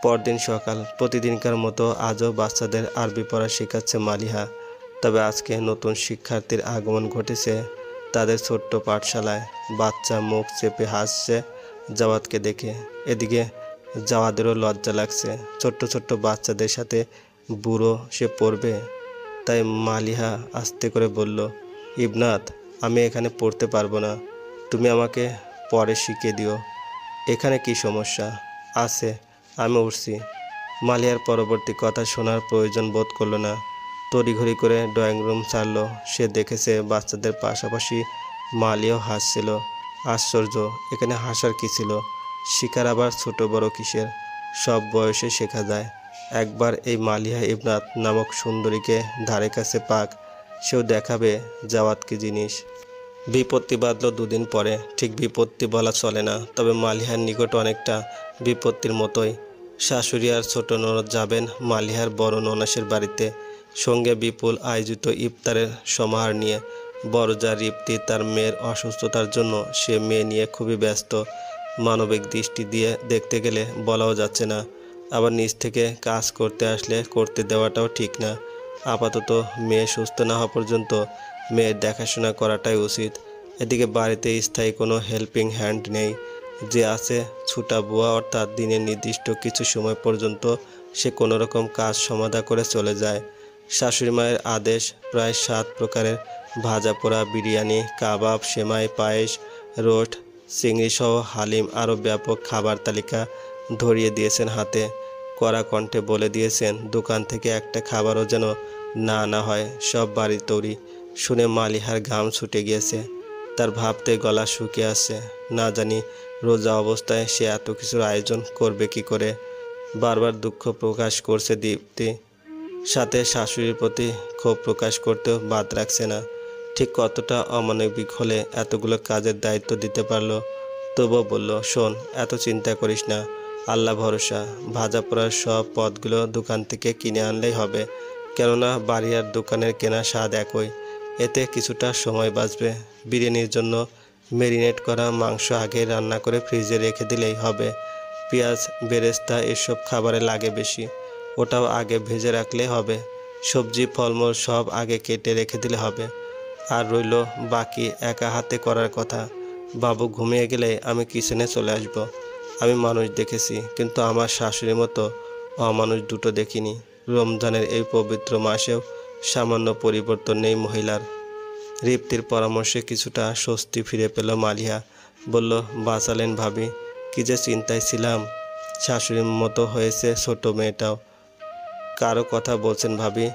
পরদিন সকাল, প্রতিদিনকার মতো আজও বাচ্চাদের আরবি পড়া শেখাচ্ছে মালিহা। তবে আজকে নতুন শিক্ষার্থীর আগমন ঘটেছে তাদের ছোট্ট পাঠশালায়। বাচ্চা মুখ চেপে হাসছে জাওয়াদকে দেখে। এদিকে জাওয়াদেরও লজ্জা লাগছে, ছোট্ট ছোট্ট বাচ্চাদের সাথে বুড়ো সে পড়বে। তাই মালিহা আস্তে করে বলল, ইবনাত, আমি এখানে পড়তে পারবো না, তুমি আমাকে পরে শিখিয়ে দিও। এখানে কি সমস্যা আছে? আমি উঠছি। মালিহার পরবর্তী কথা শোনার প্রয়োজন বোধ করল না। তড়িঘড়ি করে ড্রয়িং রুম ছাড়ল। সে দেখেছে বাচ্চাদের পাশাপাশি মালিও হাসছিল। আশ্চর্য, এখানে হাসার কি ছিল? শিকার আবার ছোট বড় কিসের? সব বয়সে শেখা যায়। একবার এই মালিহা ইবনাত নামক সুন্দরীকে ধারে কাছে পাক, সেও দেখাবে জাওয়াত কি জিনিস। বিপত্তি বাঁধল দুদিন পরে। ঠিক বিপত্তি বলা চলে না, তবে মালিহার নিকট অনেকটা বিপত্তির মতোই। শাশুড়ি আর ছোট ননদ যাবেন মালিহার বড় ননাসের বাড়িতে, সঙ্গে বিপুল আয়োজিত ইফতারের সমাহার নিয়ে। বড় যা রিপ্তি, তার মেয়ের অসুস্থতার জন্য সে মেয়ে নিয়ে খুবই ব্যস্ত। মানবিক দৃষ্টি দিয়ে দেখতে গেলে বলাও যাচ্ছে না, আবার নিজ থেকে কাজ করতে আসলে করতে দেওয়াটাও ঠিক না। আপাতত মেয়ে সুস্থ না হওয়া পর্যন্ত মেয়ের দেখাশোনা করাটাই উচিত। এদিকে বাড়িতে স্থায়ী কোনো হেল্পিং হ্যান্ড নেই। যে আছে ছুটা বুয়া, অর্থাৎ দিনের নির্দিষ্ট কিছু সময় পর্যন্ত সে কোনো রকম কাজ সমাধা করে চলে যায়। শাশুড়ি মায়ের আদেশ, প্রায় 7 প্রকারের ভাজা পোড়া, বিরিয়ানি, কাবাব, সেমাই, পায়েস, রোস্ট, চিংড়িসহ হালিম আরও ব্যাপক খাবার তালিকা ধরিয়ে দিয়েছেন হাতে। কড়া কণ্ঠে বলে দিয়েছেন দোকান থেকে একটা খাবারও যেন না হয়, সব বাড়ির তৈরি। শুনে মালিহার ঘাম ছুটে গিয়েছে। তার ভাবতে গলা শুকিয়ে আসছে। না জানি রোজা অবস্থায় সে এত কিছুর আয়োজন করবে কি করে। বারবার দুঃখ প্রকাশ করছে দীপ্তি, সাথে শাশুড়ির প্রতি ক্ষোভ প্রকাশ করতেও বাদ রাখছে না। ঠিক কতটা অমানবিক হলে এতগুলো কাজের দায়িত্ব দিতে পারলো। তবুও বলল, শোন, এত চিন্তা করিস না, আল্লাহ ভরসা। ভাজা পোড়ার সব পদগুলো দোকান থেকে কিনে আনলেই হবে, কেননা বাড়ি আর দোকানের কেনা স্বাদ একই। এতে কিছুটা সময় বাঁচবে। বিরিয়ানির জন্য ম্যারিনেট করা মাংস আগে রান্না করে ফ্রিজে রেখে দিলেই হবে। পেঁয়াজ, বেরেস্তা এসব খাবারে লাগে বেশি, ওটাও আগে ভেজে রাখলে হবে। সবজি, ফলমূল সব আগে কেটে রেখে দিলে হবে। আর রইল বাকি একা হাতে করার কথা। বাবু ঘুমিয়ে গেলে আমি কিচেনে চলে আসব। আমি মানুষ দেখেছি, কিন্তু আমার শাশুড়ির মতো অমানুষ দুটো দেখিনি। রমজানের এই পবিত্র মাসেও সামান্য পরিবর্তন নেই মহিলার। রিপ্তির পরামর্শে কিছুটা স্বস্তি ফিরে পেল মালিহা। বলল, বাঁচালেন ভাবি, কি যে চিন্তায় ছিলাম। শাশুড়ির মতো হয়েছে ছোট মেয়েটাও। কারো কথা বলছেন ভাবি?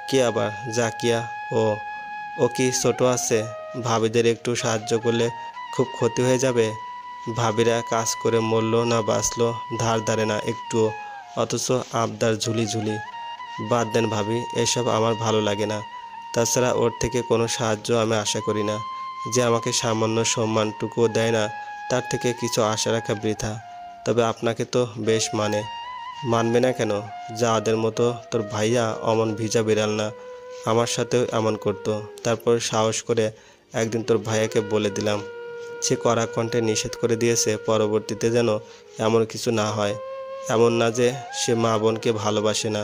কি আবার? জাকিয়া? ও ও কি ছোট আছে? ভাবিদের একটু সাহায্য করলে খুব ক্ষতি হয়ে যাবে। ভাবিরা কাজ করে মরল না বাঁচলো ধার ধারে না একটুও, অথচ আবদার ঝুলি ঝুলি। বাদ দেন ভাবি, এসব আমার ভালো লাগে না। তাছাড়া ওর থেকে কোনো সাহায্য আমি আশা করি না। যে আমাকে সামান্য সম্মানটুকুও দেয় না, তার থেকে কিছু আশা রাখা বৃথা। তবে আপনাকে তো বেশ মানবে না কেন? যাদের মতো তোর ভাইয়া অমন ভিজা বিড়াল না, আমার সাথেও এমন করতো। তারপর সাহস করে একদিন তোর ভাইয়াকে বলে দিলাম। সে কড়া কণ্ঠে নিষেধ করে দিয়েছে পরবর্তীতে যেন এমন কিছু না হয়। এমন না যে সে মা বোনকে ভালোবাসে না,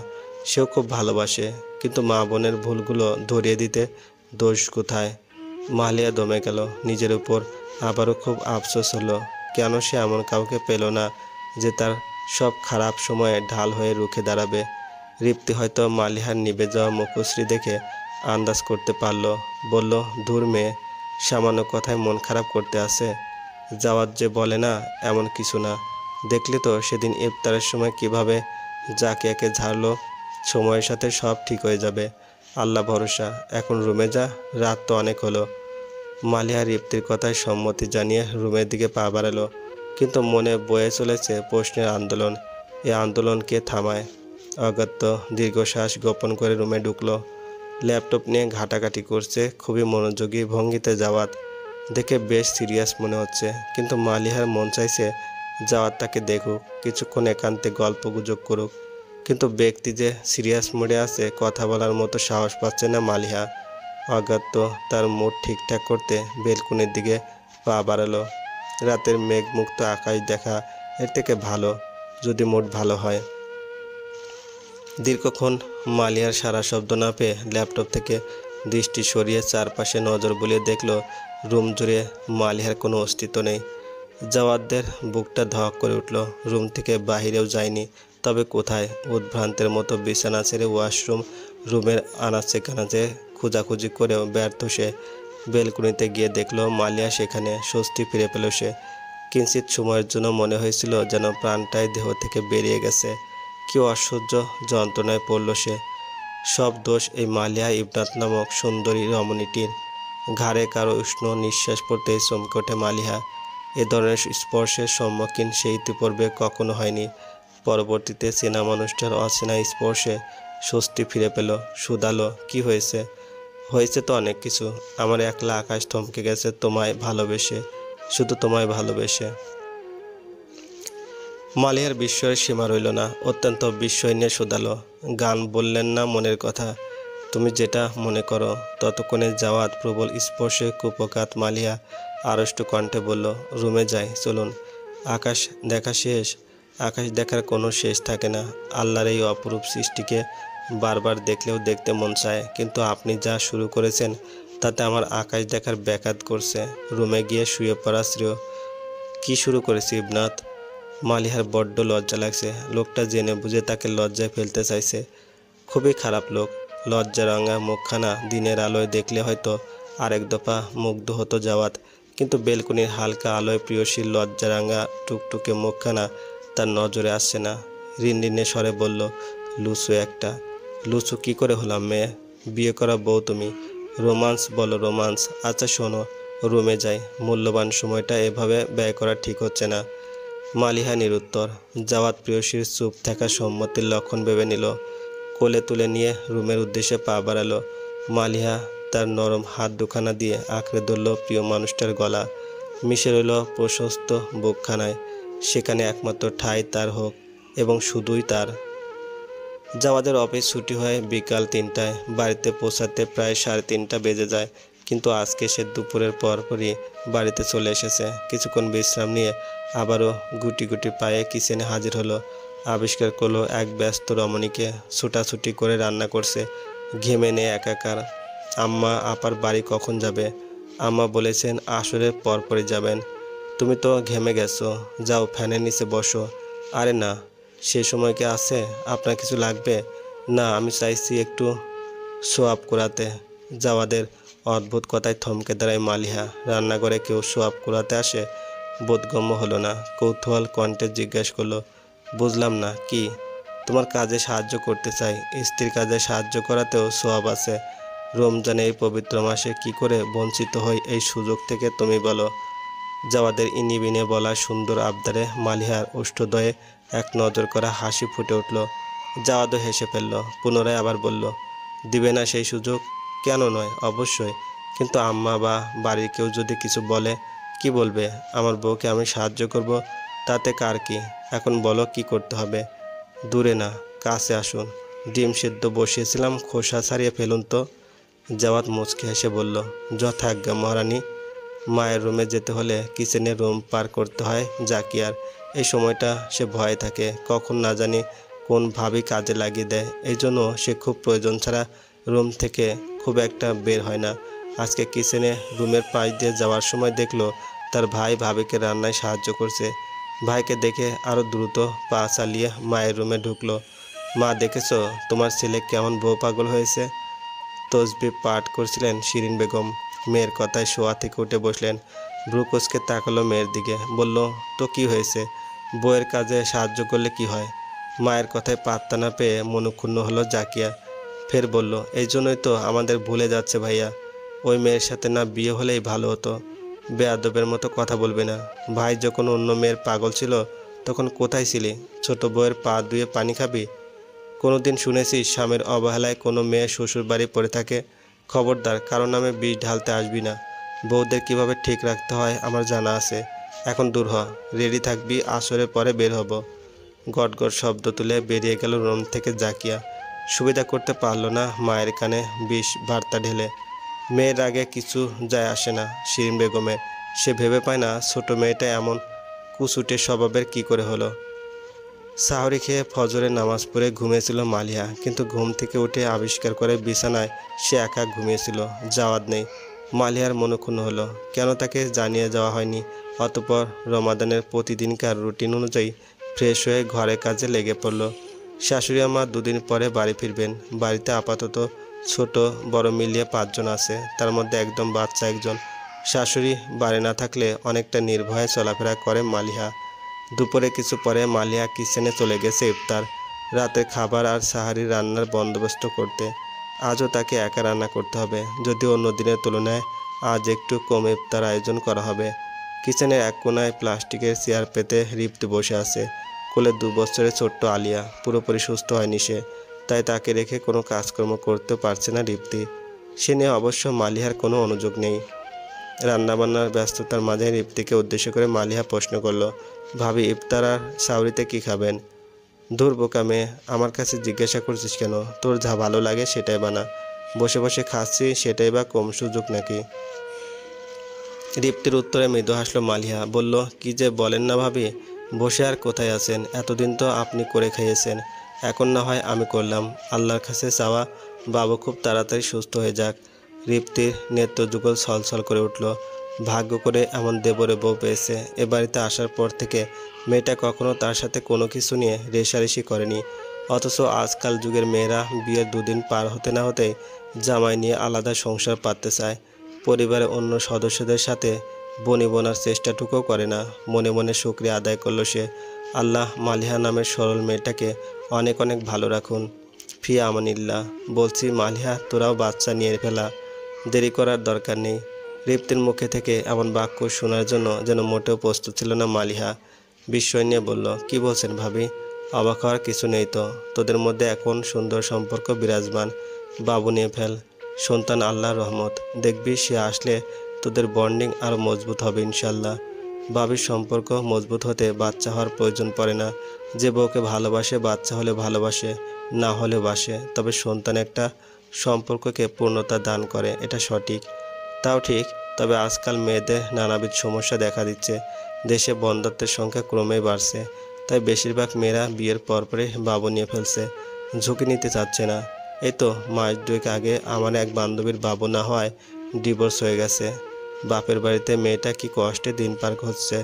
সেও খুব ভালোবাসে, কিন্তু মা বোনের ভুলগুলো ধরিয়ে দিতে দোষ কোথায়? মালিয়া দমে গেল। নিজের উপর আবারও খুব আফসোস হলো। কেন সে এমন কাউকে পেল না যে তার সব খারাপ সময়ে ঢাল হয়ে রুখে দাঁড়াবে? রিপ্তি হয়তো মালিহার নিভে যাওয়া মুখশ্রী দেখে আন্দাজ করতে পারল। বলল, ধুর মেয়ে, সামান্য কথায় মন খারাপ করতে আছে। জাওয়াত যে বলে না এমন কিছু না। দেখলে তো সেদিন ইফতারের সময় কিভাবে জাকিয়াকে ঝাড়লো। সময়ের সাথে সব ঠিক হয়ে যাবে, আল্লাহ ভরসা। এখন রুমে যা, রাত তো অনেক হলো। মালিহা রিপ্তির কথায় সম্মতি জানিয়ে রুমের দিকে পা বাড়ালো, কিন্তু মনে বয়ে চলেছে প্রশ্নের আন্দোলন। এই আন্দোলন কে থামায়? অগত্য দীর্ঘশ্বাস গোপন করে রুমে ঢুকলো। ল্যাপটপ নিয়ে ঘাটাঘাটি করছে, খুবই মনোযোগী ভঙ্গিতে। জাওয়াত দেখে বেশ সিরিয়াস মনে হচ্ছে, কিন্তু মালিহার মন চাইছে জাওয়াত তাকে দেখুক, কিছুক্ষণ একান্তে গল্প গুজব করুক। কিন্তু ব্যক্তি যে সিরিয়াস মোডে আছে, কথা বলার মতো সাহস পাচ্ছে না মালিহা। অগত্য তার মুড ঠিকঠাক করতে বেলকুনির দিকে পা বাড়ালো। রাতের মেঘমুক্ত আকাশ দেখা এর থেকে ভালো, যদি মুড ভালো হয়। দীর্ঘক্ষণ মালিহার সারা শব্দ না পেয়ে ল্যাপটপ থেকে দৃষ্টি সরিয়ে চারপাশে নজর বুলিয়ে দেখল রুম জুড়ে মালিহার কোনো অস্তিত্ব নেই। জাওয়াতদের বুকটা ধক করে উঠল। রুম থেকে বাহিরেও যায়নি, তবে কোথায়? উদ্ভ্রান্তের মতো বিছানা ছেড়ে ওয়াশরুম, রুমের আনাচে কানাচে খোঁজাখুঁজি করেও ব্যর্থ সে। বেলকুনিতে গিয়ে দেখল মালিয়া সেখানে। স্বস্তি ফিরে পেল সে। কিঞ্চিত সময়ের জন্য মনে হয়েছিল যেন প্রাণটাই দেহ থেকে বেরিয়ে গেছে। কি অসহ্য যন্ত্রণায় পড়ল সে। সব দোষ এই মালিয়া ইবনাত নামক সুন্দরী রমণীটির। ঘাড়ে কারো উষ্ণ নিঃশ্বাস পড়তেই চমকে ওঠে মালিহা। এ ধরনের স্পর্শের সম্মুখীন সে ইতিপূর্বে কখনো হয়নি। পরবর্তীতে চেনা মানুষটার অচেনা স্পর্শে স্বস্তি ফিরে পেল। শুধালো, কি হয়েছে? হয়েছে তো অনেক কিছু। আমার একলা আকাশ থমকে গেছে তোমায় ভালোবেসে, শুধু তোমায় ভালোবেসে। মালিহার বিস্ময়ের সীমা রইল না। অত্যন্ত বিস্ময় নিয়ে শুধালো, গান বললেন না মনের কথা? তুমি যেটা মনে করো। ততক্ষণে জাওয়াত প্রবল স্পর্শে কুপকাত মালিহা আড়ষ্ট কণ্ঠে বলল, রুমে যাই, চলুন। আকাশ দেখা শেষ? আকাশ দেখার কোনো শেষ থাকে না। আল্লাহর এই অপরূপ সৃষ্টিকে বারবার দেখলেও দেখতে মন চায়, কিন্তু আপনি যা শুরু করেছেন তাতে আমার আকাশ দেখার ব্যাঘাত করছে। রুমে গিয়ে শুয়ে পড়া শ্রেয়। কি শুরু করেছি ইবনাত? মালিহার বড্ড লজ্জা লাগছে। লোকটা জেনে বুঝে তাকে লজ্জায় ফেলতে চাইছে। খুবই খারাপ লোক। লজ্জারাঙা মুখখানা দিনের আলোয় দেখলে হয়তো আরেক দফা মুগ্ধ হতো জাওয়াত, কিন্তু বেলকুনির হালকা আলোয় প্রিয়সীর লজ্জারাঙা টুকটুকে মুখখানা তার নজরে আসছে না। রিনরিনে স্বরে বলল, লুচু একটা। লুচু কি করে হলাম মেয়ে? বিয়ে করা বউ তুমি। রোমান্স বলো রোমান্স। আচ্ছা শোনো, রুমে যাই। মূল্যবান সময়টা এভাবে ব্যয় করা ঠিক হচ্ছে না। মালিহা নিরুত্তর। জাওয়াত প্রিয়সীর চুপ থাকা সম্মতির লক্ষণ ভেবে নিল। কোলে তুলে নিয়ে রুমের উদ্দেশ্যে পা বাড়ালো। মালিহা তার নরম হাত দুখানা দিয়ে আঁকড়ে ধরল প্রিয় মানুষটার গলা, মিশে রইল প্রশস্ত বুকখানায়। সেখানে একমাত্র ঠাঁই তার হোক এবং শুধুই তার। জাওয়াদের অফিস ছুটি হয় বিকাল 3টায়। বাড়িতে পৌঁছাতে প্রায় 3:30 বেজে যায়, কিন্তু আজকে সে দুপুরের পরপরই বাড়িতে চলে এসেছে। কিছুক্ষণ বিশ্রাম নিয়ে আবারও গুটি গুটি পায়ে কিচেনে হাজির হলো। আবিষ্কার করলো এক ব্যস্ত রমণীকে ছুটাছুটি করে রান্না করছে, ঘেমে নিয়ে একাকার। আম্মা আপার বাড়ি কখন যাবে? আম্মা বলেছেন আসরের পরপরই যাবেন। তুমি তো ঘেমে গেছো, যাও ফ্যানের নিচে বসো। আরে না, সে সময় কি আছে? আপনার কিছু লাগবে? না, আমি চাইছি একটু সোয়াব করাতে। জাওয়াদের অদ্ভুত কথায় থমকে দাঁড়ায় মালিহা। রান্নাঘরে কেউ সোয়াব করাতে আসে? বোধগম্য হলো না। কৌতূহল কণ্ঠে জিজ্ঞেস করলো, বুঝলাম না কি? তোমার কাজে সাহায্য করতে চাই। স্ত্রীর কাজে সাহায্য করাতেও সোয়াব আছে। রমজানে এই পবিত্র মাসে কি করে বঞ্চিত হই এই সুযোগ থেকে তুমি বলো? জাওয়াদের ইনিবিনে বলা সুন্দর আবদারে মালিহার ওষ্ঠদ্বয়ে এক নজর করা হাসি ফুটে উঠল। জাওয়াদও হেসে ফেলল। পুনরায় আবার বলল, দিবে না সেই সুযোগ? কেন নয়, অবশ্যই। কিন্তু আম্মা বা বাড়ির কেউ যদি কিছু বলে? কি বলবে? আমার বউকে আমি সাহায্য করব, তাতে কার কি? এখন বলো কি করতে হবে? দূরে না, কাছে আসুন। ডিম সিদ্ধ বসিয়েছিলাম, খোসা ছাড়িয়ে ফেলুন তো। জাওয়াদ মুচকি হেসে বলল, যথাজ্ঞা মহারানী। মায়ের রুমে যেতে হলে কিচেনের রুম পার করতে হয় জাকিয়ার। এই সময়টা সে ভয়ে থাকে, কখন না জানি কোন ভাবি কাজে লাগিয়ে দেয়। এই জন্য সে খুব প্রয়োজন ছাড়া রুম থেকে খুব একটা বের হয় না। আজকে কিচেনে রুমের পাশ দিয়ে যাওয়ার সময় দেখলো তার ভাই ভাবিকে রান্নায় সাহায্য করছে। ভাইকে দেখে আরও দ্রুত পা চালিয়ে মায়ের রুমে ঢুকলো। মা, দেখেছো তোমার ছেলে কেমন বউ পাগল হয়েছে? তসবিহ পাঠ করছিলেন শিরিন বেগম। মেয়ের কথায় শোয়া থেকে উঠে বসলেন। ভ্রু কুঁচকে তাকালো মেয়ের দিকে, বলল, তো কি হয়েছে? বউয়ের কাজে সাহায্য করলে কি হয়? মায়ের কথায় পাত্তা না পেয়ে মনক্ষুণ্ণ হলো জাকিয়া। ফের বলল, এই জন্যই তো আমাদের ভুলে যাচ্ছে ভাইয়া। ওই মেয়ের সাথে না বিয়ে হলেই ভালো হতো। বেয়াদবের মতো কথা বলবে না। ভাই যখন অন্য মেয়ের পাগল ছিল তখন কোথায় ছিলি? ছোট বউয়ের পা ধুয়ে পানি খাবি? কোনোদিন শুনেছিস স্বামীর অবহেলায় কোনো মেয়ে শ্বশুর বাড়ি পড়ে থাকে? খবরদার কারো নামে বিষ ঢালতে আসবি না। বউদের কিভাবে ঠিক রাখতে হয় আমার জানা আছে। এখন দূর হ, রেডি থাকবি, আসরের পরে বের হব। গটগট শব্দ তুলে বেরিয়ে গেল রুম থেকে জাকিয়া। সুবিধা করতে পারল না মায়ের কানে বিষ বার্তা ঢেলে। মেয়ের আগে কিছু যায় আসে না শিরিন বেগমের। সে ভেবে পায় না ছোট মেয়েটা এমন কুচুটে স্বভাবের কি করে হলো। সাহরি খেয়ে ফজরের নামাজ পড়ে ঘুমিয়েছিল মালিহা, কিন্তু ঘুম থেকে উঠে আবিষ্কার করে বিছানায় সে একা ঘুমিয়েছিল, জাওয়াদ নেই। মালিহার মনক্ষুণ্ণ হলো, কেন তাকে জানিয়ে যাওয়া হয়নি। অতঃপর রমাদানের প্রতিদিনকার রুটিন অনুযায়ী ফ্রেশ হয়ে ঘরের কাজে লেগে পড়ল। শাশুড়ি আমা 2 দিন পরে বাড়ি ফিরবেন। বাড়িতে আপাতত ছোট বড় মিলিয়ে 5 জন আছে, তার মধ্যে একদম বাচ্চা একজন। শাশুড়ি বাড়ি না থাকলে অনেকটা নির্ভয়ে চলাফেরা করে মালিহা। দুপুরে কিছু পরে মালিয়া কিচেনে চলে গেছে ইফতার, রাতের খাবার আর সাহারি রান্নার বন্দোবস্ত করতে। আজও তাকে একা রান্না করতে হবে, যদিও অন্য দিনের তুলনায় আজ একটু কম ইফতার আয়োজন করা হবে। কিচেনের এক কোনায় প্লাস্টিকের চেয়ার পেতে রিপ্তি বসে আছে। কোলে 2 বছরের ছোট্ট আলিয়া, পুরোপুরি সুস্থ হয়নি সে, তাই তাকে রেখে কোনো কাজকর্ম করতে পারছে না রিপ্তি। সে নিয়ে অবশ্য মালিহার কোনো অনুযোগ নেই। রান্নাবান্নার ব্যস্ততার মাঝে রিপ্তিকে উদ্দেশ্য করে মালিহা প্রশ্ন করল, ভাবি ইফতার আর সাউরিতে কি খাবেন? ধুর বোকা মেয়ে, আমার কাছে জিজ্ঞাসা করছিস কেন? তোর যা ভালো লাগে সেটাই বানা। বসে বসে খাচ্ছি সেটাই বা কম সুযোগ নাকি? রিপ্তির উত্তরে মৃদু হাসলো মালিহা, বলল, কি যে বলেন না ভাবি, বসে আর কোথায় আছেন? এতদিন তো আপনি করে খাইয়েছেন, এখন না হয় আমি করলাম। আল্লাহর কাছে চাওয়া বাবু খুব তাড়াতাড়ি সুস্থ হয়ে যাক। রিপ্তির নেত্রযুগল ছলছল করে উঠল। ভাগ্য করে এমন দেবরে বউ পেয়েছে। এ বাড়িতে আসার পর থেকে মেয়েটা কখনো তার সাথে কোনো কিছু নিয়ে রেষারেষি করেনি। অথচ আজকাল যুগের মেয়েরা বিয়ের 2 দিন পার হতে না হতেই জামাই নিয়ে আলাদা সংসার পাততে চায়। পরিবারের অন্য সদস্যদের সাথে বনিবনার চেষ্টাটুকুও করে না। মনে মনে শুকরিয়া আদায় করল সে। আল্লাহ মালিহা নামের সরল মেয়েটাকে অনেক অনেক ভালো রাখুন। ফি আমানিল্লাহ। বলছি মালিহা, তোরাও বাচ্চা নিয়ে ফেলা, দেরি করার দরকার নেই। রিপ্তির মুখে থেকে এমন বাক্য শোনার জন্য যেন মোটেও প্রস্তুত ছিল না মালিহা। বিস্ময় নিয়ে বলল, কি বলছেন ভাবি? অবাক হওয়ার কিছু নেই তো, তোদের মধ্যে এখন সুন্দর সম্পর্ক বিরাজমান, বাবু নিয়ে ফেল। সন্তান আল্লাহর রহমত, দেখবি সে আসলে তোদের বন্ডিং আরও মজবুত হবে ইনশাল্লাহ। ভাবির সম্পর্ক মজবুত হতে বাচ্চা হওয়ার প্রয়োজন পড়ে না। যে বউকে ভালোবাসে বাচ্চা হলে ভালোবাসে, না হলে বাসে, তবে সন্তান একটা সম্পর্ককে পূর্ণতা দান করে, এটা সঠিক। তাও ঠিক, তবে আজকাল মেয়েদের নানাবিধ সমস্যা দেখা দিচ্ছে। দেশে বন্ধ্যাত্বের সংখ্যা ক্রমেই বাড়ছে, তাই বেশিরভাগ মেয়েরা বিয়ের পরপরই বাবু নিয়ে ফেলছে, ঝুঁকি নিতে চাচ্ছে না। এই তো মাস দুয়েক আগে আমার এক বান্ধবীর বাবু না হওয়ায় ডিভোর্স হয়ে গেছে। বাপের বাড়িতে মেয়েটা কি কষ্টে দিন পার হচ্ছে।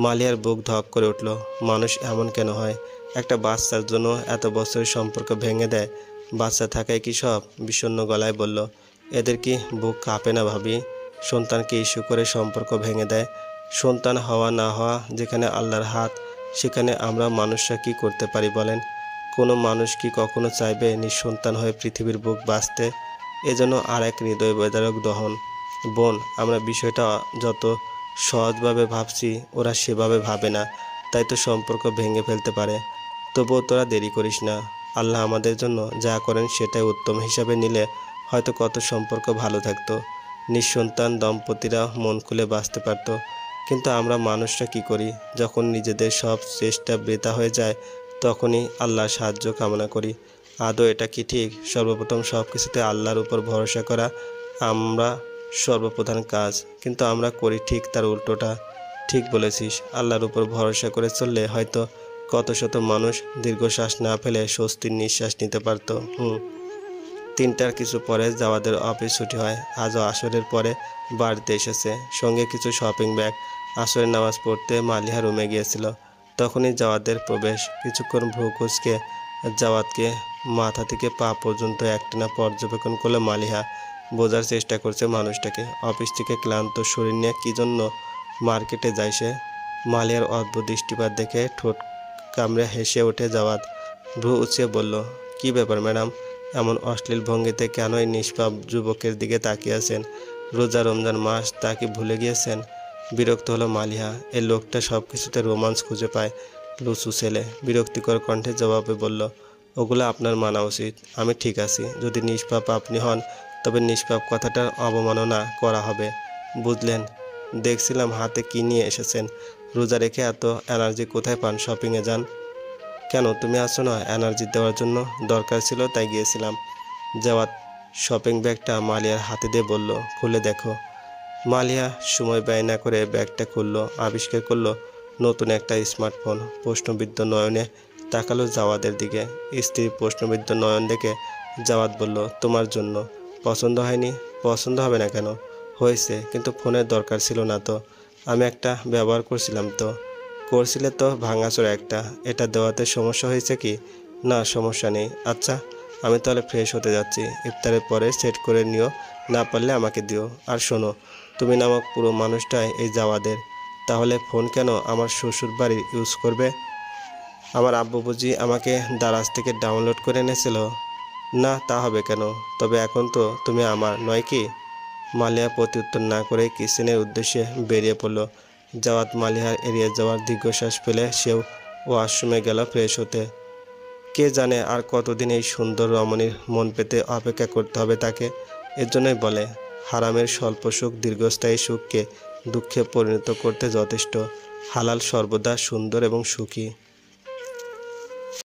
মালিয়ার বুক ধক করে উঠল। মানুষ এমন কেন হয়? একটা বাচ্চার জন্য এত বছরের সম্পর্ক ভেঙে দেয়। বাচ্চা থাকায় কি সব? বিষণ্ণ গলায় বলল। এদের কি বুক কাঁপে না ভাবি? সন্তানকে ইস্যু করে সম্পর্ক ভেঙে দেয়। সন্তান হওয়া না হওয়া যেখানে আল্লাহর হাত, সেখানে আমরা মানুষরা কি করতে পারি বলেন? কোনো মানুষ কি কখনো চাইবে নিঃসন্তান হয়ে পৃথিবীর বুক বাঁচতে? এজন্য আর এক হৃদয় বেদরক দহন। বোন, আমরা বিষয়টা যত সহজভাবে ভাবছি ওরা সেভাবে ভাবে না, তাই তো সম্পর্ক ভেঙে ফেলতে পারে। তবুও তোরা দেরি করিস না। আল্লাহ আমাদের জন্য যা করেন সেটাই উত্তম হিসাবে নিলে হয়তো কত সম্পর্ক ভালো থাকতো। নিঃসন্তান দম্পতিরা মন খুলে বাঁচতে পারত। কিন্তু আমরা মানুষরা কি করি? যখন নিজেদের সব চেষ্টা বৃথা হয়ে যায় তখনই আল্লাহর সাহায্য কামনা করি। আদৌ এটা কি ঠিক? সর্বপ্রথম সব কিছুতে আল্লাহর উপর ভরসা করা আমরা সর্বপ্রধান কাজ, কিন্তু আমরা করি ঠিক তার উল্টোটা। ঠিক বলেছিস, আল্লাহর উপর ভরসা করে চললে হয়তো কত শত মানুষ দীর্ঘশ্বাস না ফেলে স্বস্তির নিঃশ্বাস নিতে পারত। 3টার কিছু পরে জাওয়াদের অফিস ছুটি হয়। আজও আসরের পরে বাড়িতে এসেছে, সঙ্গে কিছু শপিং ব্যাগ। আসরের নামাজ পড়তে মালিহা রুমে গিয়েছিল, তখনই জাওয়াদের প্রবেশ। কিছুক্ষণ ভ্রু কুঁচকে জাওয়াদকে মাথা থেকে পা পর্যন্ত একটানা পর্যবেক্ষণ করলো মালিহা। বোঝার চেষ্টা করছে মানুষটাকে। অফিস থেকে ক্লান্ত শরীর নিয়ে কী জন্য মার্কেটে যায় সে? মালিহার অদ্ভুত দৃষ্টিপাত দেখে ঠোঁট কামড়ে হেসে ওঠে জাওয়াদ। ভ্রু উঁচিয়ে বলল, কী ব্যাপার ম্যাডাম? এমন অশ্লীল ভঙ্গিতে কেন এই নিষ্পাপ যুবকের দিকে তাকিয়ে আছেন? রোজা রমজান মাস, তা কি ভুলে গিয়েছেন? বিরক্ত হলো মালিহা। এই লোকটা সব কিছুতে রোমান্স খুঁজে পায়। লুচু ছেলে বিরক্তিকর কণ্ঠে জবাবে বলল, ওগুলো আপনার মানা উচিত। আমি ঠিক আছি। যদি নিষ্পাপ আপনি হন তবে নিষ্পাপ কথাটার অবমাননা করা হবে, বুঝলেন? দেখছিলাম হাতে কি নিয়ে এসেছেন। রোজা রেখে এত এনার্জি কোথায় পান? শপিংয়ে যান কেন? তুমি আসো না? এনার্জি দেওয়ার জন্য। দরকার ছিল তাই গিয়েছিলাম। জাওয়াদ শপিং ব্যাগটা মালিয়ার হাতে দিয়ে বলল, খুলে দেখো। মালিয়া সময় ব্যয় না করে ব্যাগটা খুলল, আবিষ্কার করলো নতুন একটা স্মার্টফোন। প্রশ্নবিদ্ধ নয়নে তাকালো জাওয়াদের দিকে। স্ত্রীর প্রশ্নবিদ্ধ নয়ন দেখে জাওয়াদ বলল, তোমার জন্য। পছন্দ হয়নি? পছন্দ হবে না কেন? হয়েছে, কিন্তু ফোনের দরকার ছিল না তো। আমি একটা ব্যবহার করছিলাম তো। করছিলে তো ভাঙাচোরা একটা। এটা দেওয়াতে সমস্যা হয়েছে কি? না, সমস্যা নেই। আচ্ছা, আমি তাহলে ফ্রেশ হতে যাচ্ছি। ইফতারের পরে সেট করে নিও, না পারলে আমাকে দিও। আর শোনো, তুমি নামক পুরো মানুষটাই এই জাওয়াদের। তাহলে ফোন কেন আমার শ্বশুর বাড়ির ইউজ করবে? আমার আব্বু বুঝি আমাকে দারাজ থেকে ডাউনলোড করে এনেছিল? না, তা হবে কেন? তবে এখন তো তুমি আমার, নয় কি? মালিয়া প্রত্যুত্তর না করে কিচেনের উদ্দেশ্যে বেরিয়ে পড়ল। জাওয়াদ মালিহার এড়িয়ে যাওয়ার দীর্ঘশ্বাস ফেলে সেও ওয়াশরুমে গেল ফ্রেশ হতে। কে জানে আর কতদিন এই সুন্দর রমণীর মন পেতে অপেক্ষা করতে হবে তাকে। এর জন্যই বলে, হারামের স্বল্প সুখ দীর্ঘস্থায়ী সুখকে দুঃখে পরিণত করতে যথেষ্ট। হালাল সর্বদা সুন্দর এবং সুখী।